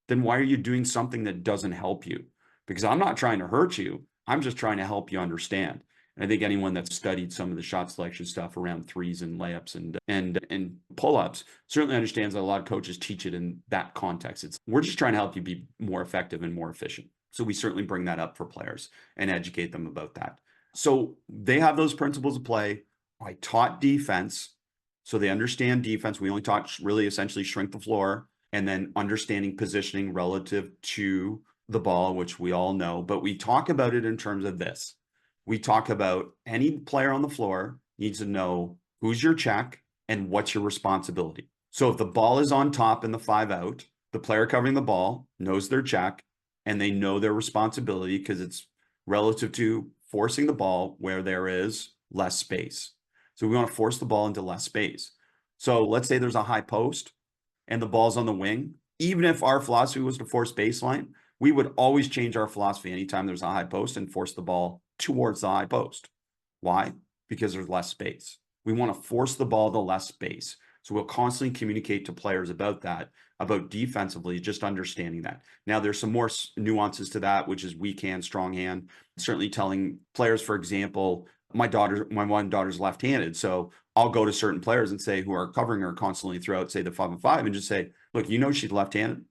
then why are you doing something that doesn't help you? Because I'm not trying to hurt you. I'm just trying to help you understand. And I think anyone that's studied some of the shot selection stuff around threes and layups and pull-ups certainly understands that a lot of coaches teach it in that context. We're just trying to help you be more effective and more efficient. So we certainly bring that up for players and educate them about that. So they have those principles of play. I taught defense, so they understand defense. We only taught really essentially shrink the floor, and then understanding positioning relative to the ball, which we all know. But we talk about it in terms of this. We talk about any player on the floor needs to know who's your check and what's your responsibility. So if the ball is on top in the 5 out, the player covering the ball knows their check, and they know their responsibility because it's relative to forcing the ball where there is less space. So we want to force the ball into less space. So let's say there's a high post and the ball's on the wing. Even if our philosophy was to force baseline, we would always change our philosophy anytime there's a high post and force the ball towards the high post. Why? Because there's less space. We want to force the ball to less space. So we'll constantly communicate to players about that, about defensively, just understanding that. Now, there's some more nuances to that, which is weak hand, strong hand. Certainly telling players, for example, my one daughter's left-handed. So I'll go to certain players and say, who are covering her constantly throughout, say, the 5-on-5, and just say, look, you know she's left-handed.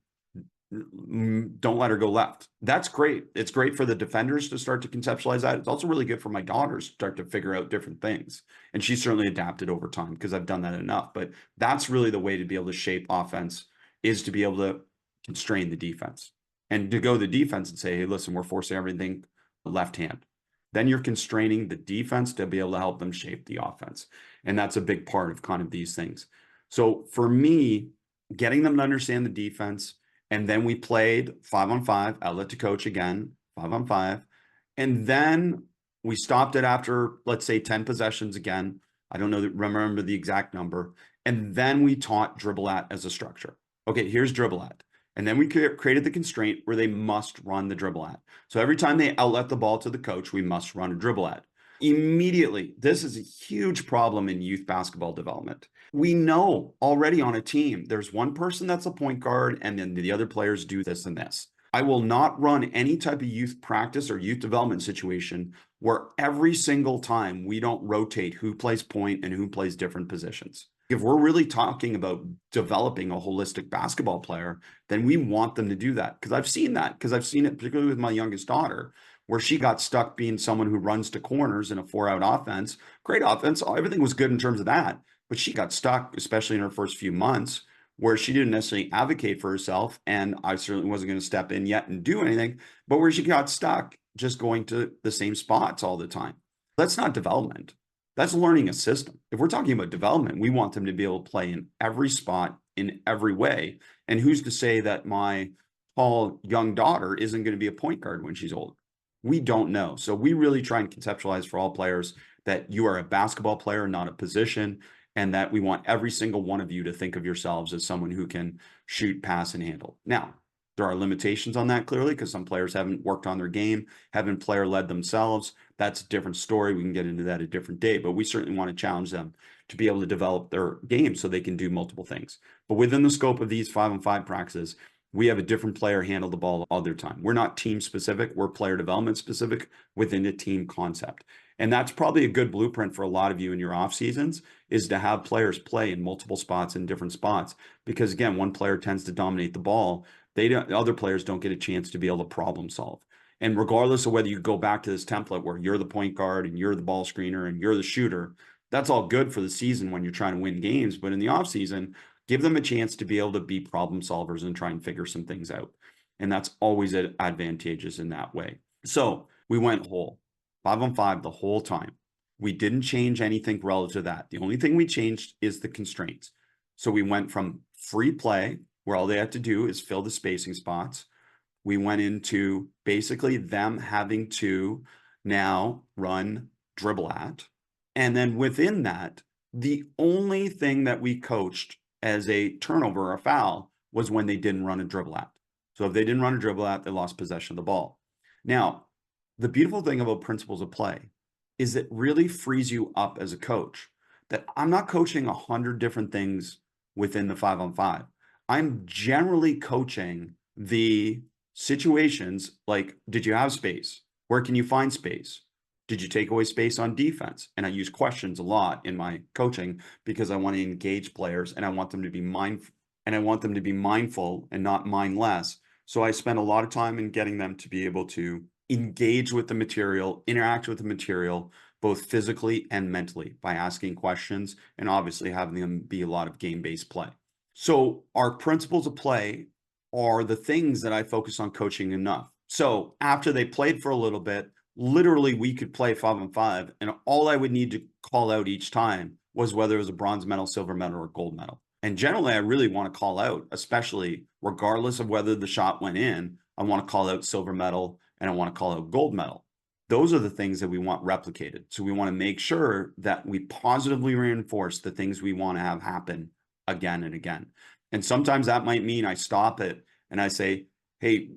Don't let her go left. That's great. It's great for the defenders to start to conceptualize that. It's also really good for my daughters to start to figure out different things. And she's certainly adapted over time because I've done that enough. But that's really the way to be able to shape offense, is to be able to constrain the defense and to go to the defense and say, hey, listen, we're forcing everything left hand. Then you're constraining the defense to be able to help them shape the offense. And that's a big part of kind of these things. So for me, getting them to understand the defense, and then we played 5-on-5, outlet to coach again, 5-on-5. And then we stopped it after, let's say, 10 possessions again. I don't know, remember the exact number. And then we taught dribble at as a structure. Okay, here's dribble at. And then we created the constraint where they must run the dribble at. So every time they outlet the ball to the coach, we must run a dribble at. Immediately, this is a huge problem in youth basketball development. We know already on a team, there's one person that's a point guard, and then the other players do this and this. I will not run any type of youth practice or youth development situation where every single time we don't rotate who plays point and who plays different positions. If we're really talking about developing a holistic basketball player, then we want them to do that. Because I've seen that, because I've seen it particularly with my youngest daughter, where she got stuck being someone who runs to corners in a 4-out offense. Great offense. Everything was good in terms of that. But she got stuck, especially in her first few months, where she didn't necessarily advocate for herself. And I certainly wasn't going to step in yet and do anything, but where she got stuck just going to the same spots all the time. That's not development. That's learning a system. If we're talking about development, we want them to be able to play in every spot in every way. And who's to say that my tall young daughter isn't going to be a point guard when she's older? We don't know. So we really try and conceptualize for all players that you are a basketball player, not a position, and that we want every single one of you to think of yourselves as someone who can shoot, pass, and handle. Now, there are limitations on that, clearly, because some players haven't worked on their game, haven't player-led themselves. That's a different story. We can get into that a different day, but we certainly want to challenge them to be able to develop their game so they can do multiple things. But within the scope of these 5-on-5 practices, we have a different player handle the ball all their time. We're not team specific. We're player development specific within a team concept. And that's probably a good blueprint for a lot of you in your off seasons, is to have players play in multiple spots in different spots. Because again, one player tends to dominate the ball. Other players don't get a chance to be able to problem solve. And regardless of whether you go back to this template where you're the point guard and you're the ball screener and you're the shooter, that's all good for the season when you're trying to win games. But in the off season, give them a chance to be able to be problem solvers and try and figure some things out. And that's always advantageous in that way. So we went whole, 5-on-5 the whole time. We didn't change anything relative to that. The only thing we changed is the constraints. So we went from free play, where all they had to do is fill the spacing spots. We went into basically them having to now run dribble at. And then within that, the only thing that we coached as a turnover or a foul was when they didn't run a dribble at. So if they didn't run a dribble at, they lost possession of the ball. Now, the beautiful thing about principles of play is it really frees you up as a coach, that I'm not coaching 100 different things within the 5-on-5. I'm generally coaching the situations like, did you have space? Where can you find space? Did you take away space on defense? And I use questions a lot in my coaching because I want to engage players and I want them to be mindful and not mindless. So I spend a lot of time in getting them to be able to engage with the material, interact with the material, both physically and mentally, by asking questions and obviously having them be a lot of game-based play. So our principles of play are the things that I focus on coaching enough. So after they played for a little bit, literally we could play 5-on-5, and all I would need to call out each time was whether it was a bronze medal, silver medal, or gold medal. And generally, I really want to call out, especially regardless of whether the shot went in, I want to call out silver medal and I want to call out gold medal. Those are the things that we want replicated. So we want to make sure that we positively reinforce the things we want to have happen again and again. And sometimes that might mean I stop it and I say, hey,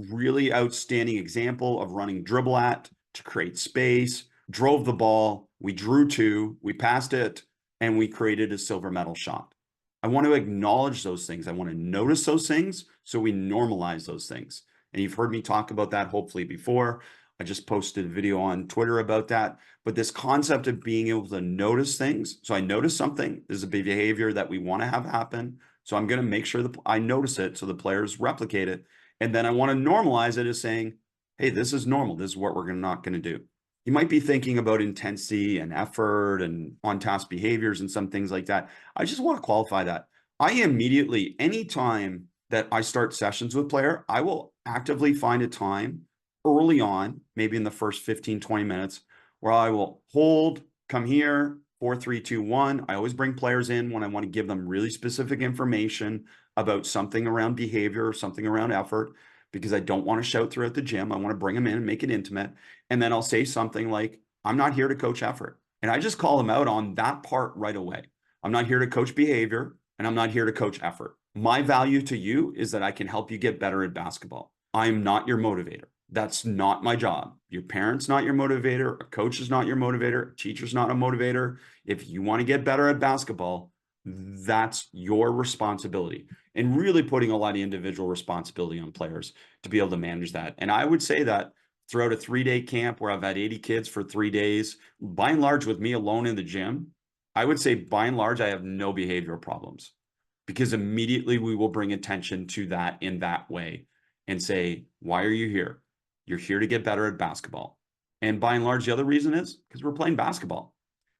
really outstanding example of running dribble at to create space, drove the ball, we drew two, we passed it, and we created a silver medal shot. I want to acknowledge those things. I want to notice those things so we normalize those things. And you've heard me talk about that hopefully before. I just posted a video on Twitter about that. But this concept of being able to notice things. So I notice something. This is a behavior that we want to have happen. So I'm going to make sure that I notice it so the players replicate it. And then I want to normalize it as saying, hey, this is normal. This is what we're not going to do. You might be thinking about intensity and effort and on-task behaviors and some things like that. I just want to qualify that. I immediately, anytime that I start sessions with player, I will actively find a time early on, maybe in the first 15, 20 minutes, where I will hold, come here, 4, 3, 2, 1. I always bring players in when I want to give them really specific information about something around behavior or something around effort, because I don't want to shout throughout the gym. I want to bring them in and make it intimate. And then I'll say something like, I'm not here to coach effort. And I just call them out on that part right away. I'm not here to coach behavior, and I'm not here to coach effort. My value to you is that I can help you get better at basketball. I'm not your motivator. That's not my job. Your parent's not your motivator. A coach is not your motivator. A teacher's not a motivator. If you want to get better at basketball, that's your responsibility. And really putting a lot of individual responsibility on players to be able to manage that. And I would say that throughout a 3-day camp where I've had 80 kids for 3 days, by and large with me alone in the gym, I would say by and large, I have no behavioral problems, because immediately we will bring attention to that in that way and say, why are you here? You're here to get better at basketball. And by and large, the other reason is because we're playing basketball.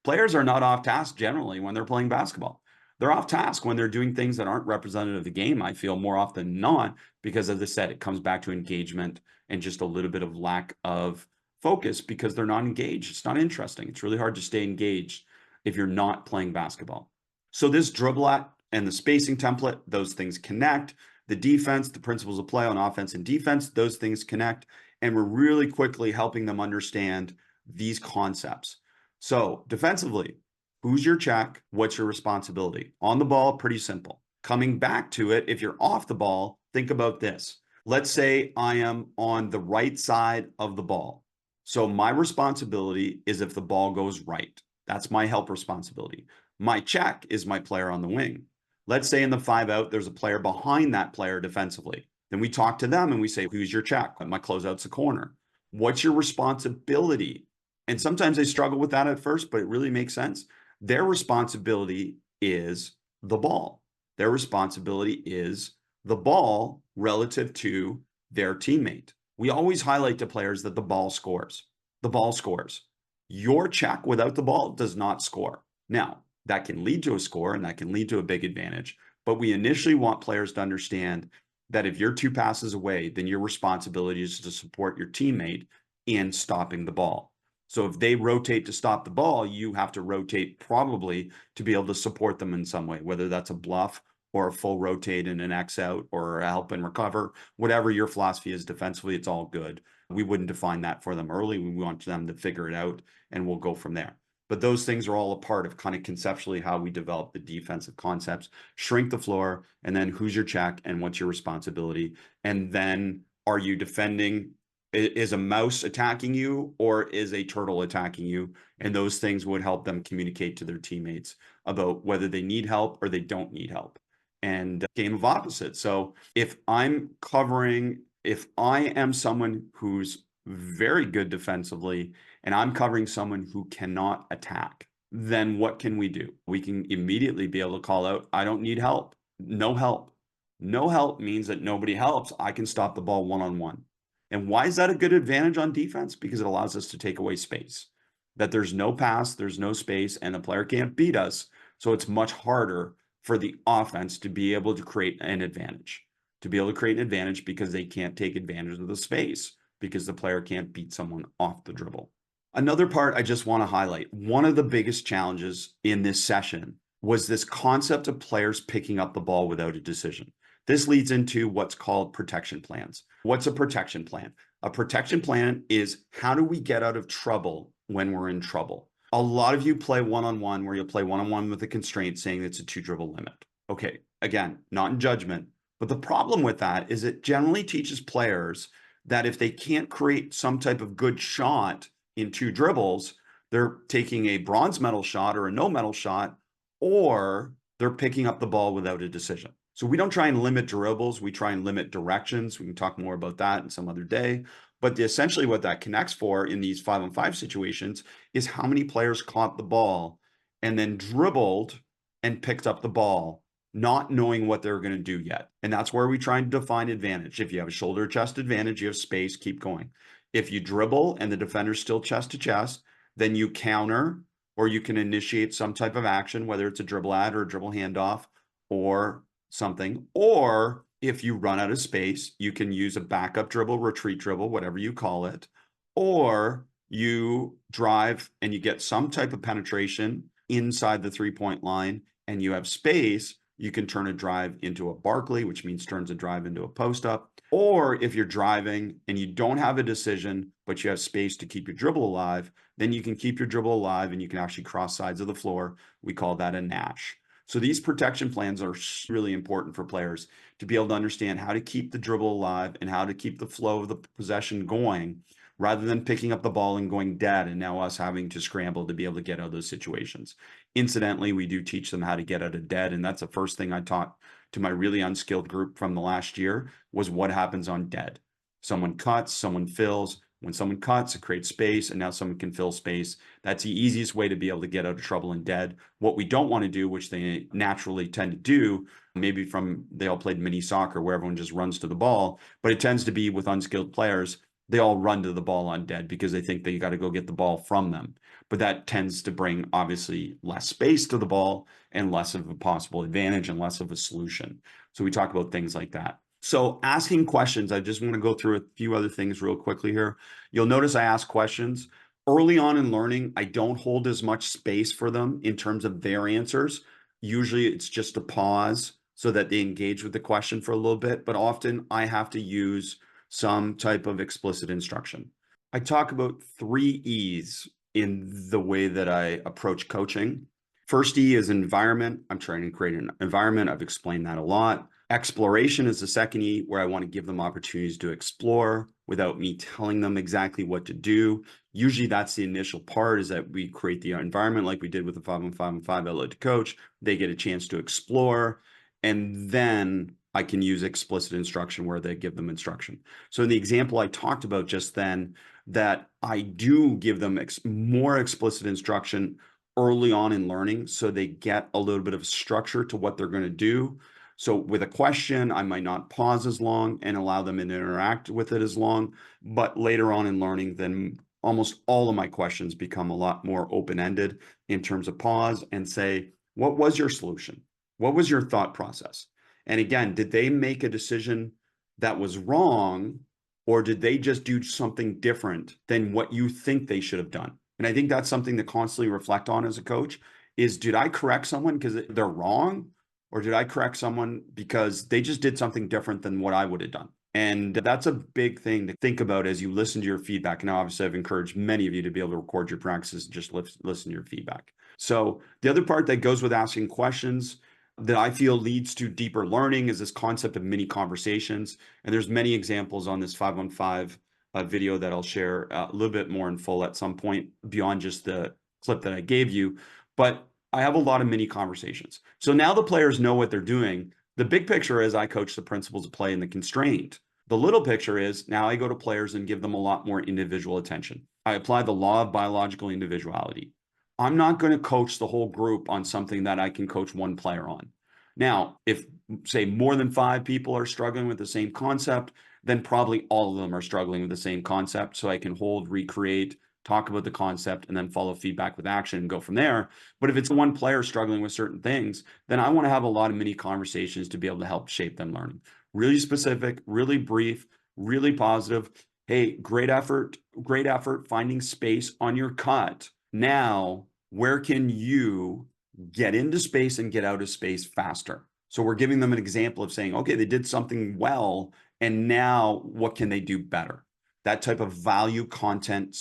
Players are not off task generally when they're playing basketball. They're off task when they're doing things that aren't representative of the game, I feel, more often than not, because as I said, it comes back to engagement and just a little bit of lack of focus because they're not engaged. It's not interesting. It's really hard to stay engaged if you're not playing basketball. So this dribble at and the spacing template, those things connect. The defense, the principles of play on offense and defense, those things connect. And we're really quickly helping them understand these concepts. So defensively, who's your check? What's your responsibility? On the ball, pretty simple. Coming back to it, if you're off the ball, think about this. Let's say I am on the right side of the ball. So my responsibility is if the ball goes right. That's my help responsibility. My check is my player on the wing. Let's say in the 5-out, there's a player behind that player defensively. Then we talk to them and we say, who's your check? My closeout's a corner. What's your responsibility? And sometimes they struggle with that at first, but it really makes sense. Their responsibility is the ball. Their responsibility is the ball relative to their teammate. We always highlight to players that the ball scores. The ball scores. Your check without the ball does not score. Now, that can lead to a score and that can lead to a big advantage. But we initially want players to understand that if you're 2 passes away, then your responsibility is to support your teammate in stopping the ball. So if they rotate to stop the ball, you have to rotate probably to be able to support them in some way, whether that's a bluff or a full rotate and an X out or a help and recover. Whatever your philosophy is defensively, it's all good. We wouldn't define that for them early. We want them to figure it out and we'll go from there. But those things are all a part of kind of conceptually how we develop the defensive concepts, shrink the floor, and then who's your check and what's your responsibility. And then are you defending? Is a mouse attacking you or is a turtle attacking you? And those things would help them communicate to their teammates about whether they need help or they don't need help. And game of opposites. So if I'm covering, if I am someone who's very good defensively and I'm covering someone who cannot attack, then what can we do? We can immediately be able to call out, I don't need help. No help. No help means that nobody helps. I can stop the ball one-on-one. And why is that a good advantage on defense? Because it allows us to take away space. That there's no pass, there's no space, and the player can't beat us. So it's much harder for the offense to be able to create an advantage. To be able to create an advantage because they can't take advantage of the space because the player can't beat someone off the dribble. Another part I just want to highlight, one of the biggest challenges in this session was this concept of players picking up the ball without a decision. This leads into what's called protection plans. What's a protection plan? A protection plan is how do we get out of trouble when we're in trouble? A lot of you play one-on-one where you'll play one-on-one with a constraint saying it's a 2 dribble limit. Okay, again, not in judgment, But the problem with that is it generally teaches players that if they can't create some type of good shot in 2 dribbles, they're taking a bronze medal shot or a no medal shot, or they're picking up the ball without a decision. So we don't try and limit dribbles. We try and limit directions. We can talk more about that in some other day. But essentially what that connects for in these 5-on-5 situations is how many players caught the ball and then dribbled and picked up the ball, not knowing what they're going to do yet. And that's where we try and define advantage. If you have a shoulder chest advantage, you have space, keep going. If you dribble and the defender's still chest to chest, then you counter, or you can initiate some type of action, whether it's a dribble ad or a dribble handoff or something. Or if you run out of space, you can use a backup dribble, retreat dribble, whatever you call it. Or you drive and you get some type of penetration inside the 3-point line and you have space, you can turn a drive into a Barkley, which means turns a drive into a post up. Or if you're driving and you don't have a decision, but you have space to keep your dribble alive, then you can keep your dribble alive and you can actually cross sides of the floor. We call that a Nash. So these protection plans are really important for players to be able to understand how to keep the dribble alive and how to keep the flow of the possession going, rather than picking up the ball and going dead and now us having to scramble to be able to get out of those situations. Incidentally, we do teach them how to get out of dead. And that's the first thing I taught to my really unskilled group from the last year was what happens on dead. Someone cuts, someone fills. When someone cuts, it creates space, and now someone can fill space. That's the easiest way to be able to get out of trouble in dead. What we don't want to do, which they naturally tend to do, maybe from they all played mini soccer where everyone just runs to the ball, but it tends to be with unskilled players, they all run to the ball on dead because they think they got to go get the ball from them. But that tends to bring obviously less space to the ball and less of a possible advantage and less of a solution. So we talk about things like that. So asking questions, I just want to go through a few other things real quickly here. You'll notice I ask questions. Early on in learning, I don't hold as much space for them in terms of their answers. Usually it's just a pause so that they engage with the question for a little bit, but often I have to use some type of explicit instruction. I talk about 3 E's in the way that I approach coaching. First E is environment. I'm trying to create an environment. I've explained that a lot. Exploration is the second E, where I want to give them opportunities to explore without me telling them exactly what to do. Usually that's the initial part, is that we create the environment like we did with the 5-on-5-on-5 outlet to coach. They get a chance to explore, and then I can use explicit instruction where they give them instruction. So in the example I talked about just then, that I do give them more explicit instruction early on in learning so they get a little bit of structure to what they're going to do. So with a question, I might not pause as long and allow them to interact with it as long, but later on in learning, then almost all of my questions become a lot more open-ended in terms of pause and say, what was your solution? What was your thought process? And again, did they make a decision that was wrong, or did they just do something different than what you think they should have done? And I think that's something to constantly reflect on as a coach is, did I correct someone because they're wrong? Or did I correct someone because they just did something different than what I would have done? And that's a big thing to think about as you listen to your feedback. And obviously, I've encouraged many of you to be able to record your practices and just listen to your feedback. So the other part that goes with asking questions that I feel leads to deeper learning is this concept of mini conversations. And there's many examples on this 5-on-5 video that I'll share a little bit more in full at some point beyond just the clip that I gave you. But I have a lot of mini conversations. So now the players know what they're doing. The big picture is I coach the principles of play and the constraint. The little picture is now I go to players and give them a lot more individual attention. I apply the law of biological individuality. I'm not going to coach the whole group on something that I can coach one player on. Now, if say more than 5 people are struggling with the same concept, then probably all of them are struggling with the same concept. So I can hold, recreate, talk about the concept, and then follow feedback with action and go from there. But if it's one player struggling with certain things, then I want to have a lot of mini conversations to be able to help shape them learning. Really specific, really brief, really positive. Hey, great effort, finding space on your cut. Now, where can you get into space and get out of space faster? So we're giving them an example of saying, okay, they did something well, and now what can they do better? That type of value content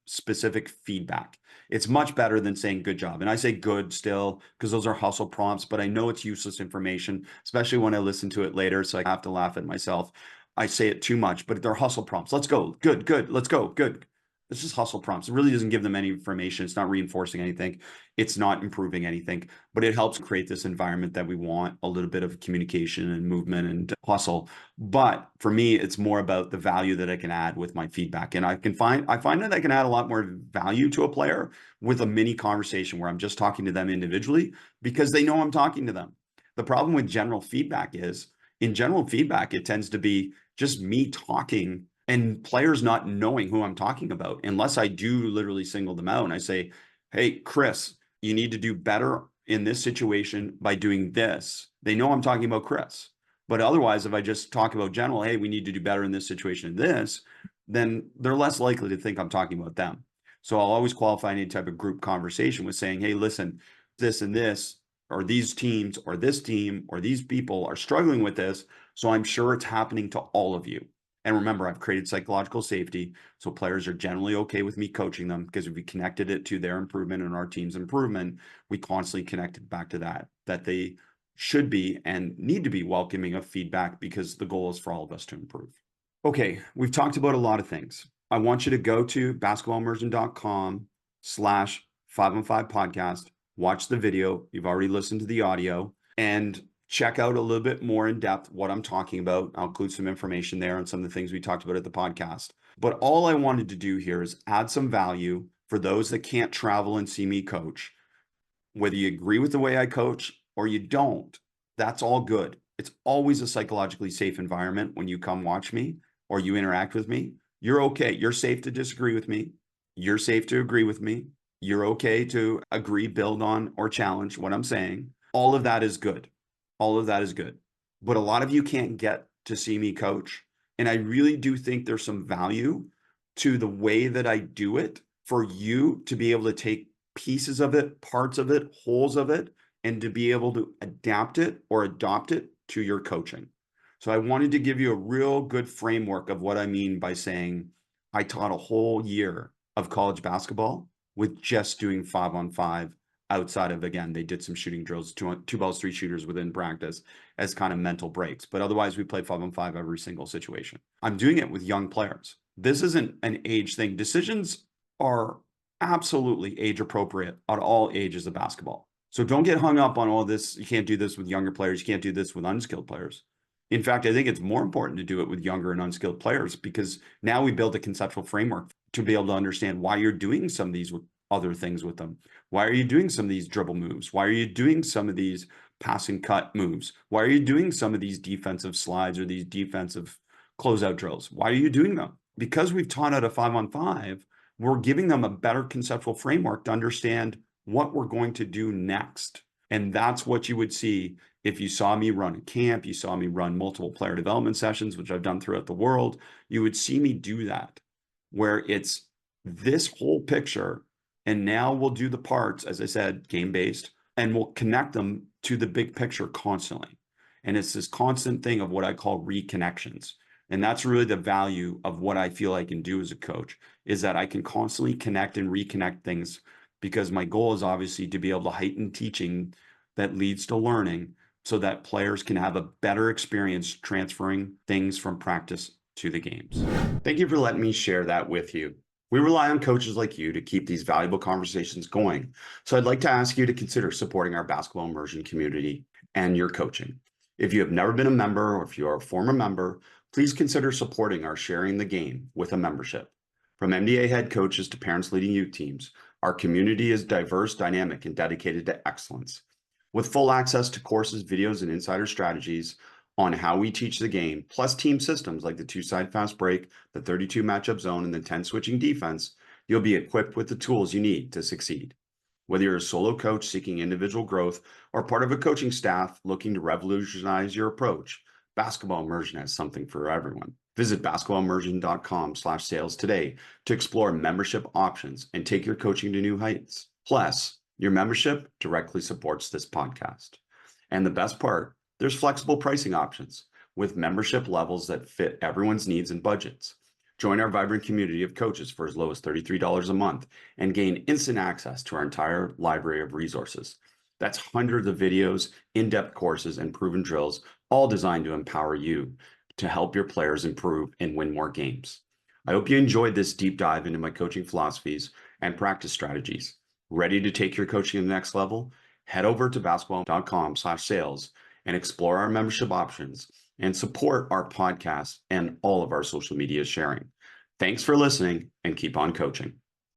specific feedback. It's much better than saying good job. And I say good still because those are hustle prompts, but I know it's useless information, especially when I listen to it later. So I have to laugh at myself. I say it too much, but they're hustle prompts. Let's go. Good, good. Let's go. Good. It's just hustle prompts. It really doesn't give them any information. It's not reinforcing anything. It's not improving anything, but it helps create this environment that we want, a little bit of communication and movement and hustle. But for me, it's more about the value that I can add with my feedback. And I find that I can add a lot more value to a player with a mini conversation where I'm just talking to them individually because they know I'm talking to them. The problem with general feedback is in general feedback, it tends to be just me talking and players not knowing who I'm talking about, unless I do literally single them out and I say, hey, Chris, you need to do better in this situation by doing this. They know I'm talking about Chris. But otherwise, if I just talk about general, hey, we need to do better in this situation and this, then they're less likely to think I'm talking about them. So I'll always qualify any type of group conversation with saying, hey, listen, this and this, or these teams, or this team, or these people are struggling with this. So I'm sure it's happening to all of you. And remember, I've created psychological safety. So players are generally okay with me coaching them because if we connected it to their improvement and our team's improvement, we constantly connected back to that they should be and need to be welcoming of feedback because the goal is for all of us to improve. Okay, we've talked about a lot of things. I want you to go to basketballimmersion.com/5on5podcast, watch the video. You've already listened to the audio, and check out a little bit more in depth what I'm talking about. I'll include some information there on some of the things we talked about at the podcast. But all I wanted to do here is add some value for those that can't travel and see me coach. Whether you agree with the way I coach or you don't, that's all good. It's always a psychologically safe environment when you come watch me or you interact with me. You're okay. You're safe to disagree with me. You're safe to agree with me. You're okay to agree, build on, or challenge what I'm saying. All of that is good. All of that is good. But a lot of you can't get to see me coach. And I really do think there's some value to the way that I do it for you to be able to take pieces of it, parts of it, holes of it, and to be able to adapt it or adopt it to your coaching. So I wanted to give you a real good framework of what I mean by saying I taught a whole year of college basketball with just doing 5-on-5 outside of, again, they did some shooting drills, two balls, three shooters within practice as kind of mental breaks. But otherwise, we play 5-on-5 every single situation. I'm doing it with young players. This isn't an age thing. Decisions are absolutely age appropriate at all ages of basketball. So don't get hung up on all this. You can't do this with younger players. You can't do this with unskilled players. In fact, I think it's more important to do it with younger and unskilled players because now we build a conceptual framework to be able to understand why you're doing some of these other things with them. Why are you doing some of these dribble moves? Why are you doing some of these pass and cut moves? Why are you doing some of these defensive slides or these defensive closeout drills? Why are you doing them? Because we've taught out a 5-on-5, we're giving them a better conceptual framework to understand what we're going to do next. And that's what you would see if you saw me run a camp, you saw me run multiple player development sessions, which I've done throughout the world. You would see me do that, where it's this whole picture. And now we'll do the parts, as I said, game-based, and we'll connect them to the big picture constantly. And it's this constant thing of what I call reconnections. And that's really the value of what I feel I can do as a coach, is that I can constantly connect and reconnect things because my goal is obviously to be able to heighten teaching that leads to learning so that players can have a better experience transferring things from practice to the games. Thank you for letting me share that with you. We rely on coaches like you to keep these valuable conversations going. So I'd like to ask you to consider supporting our Basketball Immersion community and your coaching. If you have never been a member or if you are a former member, please consider supporting our Sharing the Game with a membership. From NBA head coaches to parents leading youth teams, our community is diverse, dynamic, and dedicated to excellence. With full access to courses, videos, and insider strategies on how we teach the game, plus team systems like the 2-side fast break, the 32 matchup zone, and the 10 switching defense, you'll be equipped with the tools you need to succeed. Whether you're a solo coach seeking individual growth or part of a coaching staff looking to revolutionize your approach, Basketball Immersion has something for everyone. Visit basketballimmersion.com/sales today to explore membership options and take your coaching to new heights. Plus, your membership directly supports this podcast. And the best part, there's flexible pricing options with membership levels that fit everyone's needs and budgets. Join our vibrant community of coaches for as low as $33 a month and gain instant access to our entire library of resources. That's hundreds of videos, in-depth courses, and proven drills, all designed to empower you to help your players improve and win more games. I hope you enjoyed this deep dive into my coaching philosophies and practice strategies. Ready to take your coaching to the next level? Head over to basketball.com/sales and explore our membership options and support our podcast and all of our social media sharing. Thanks for listening and keep on coaching.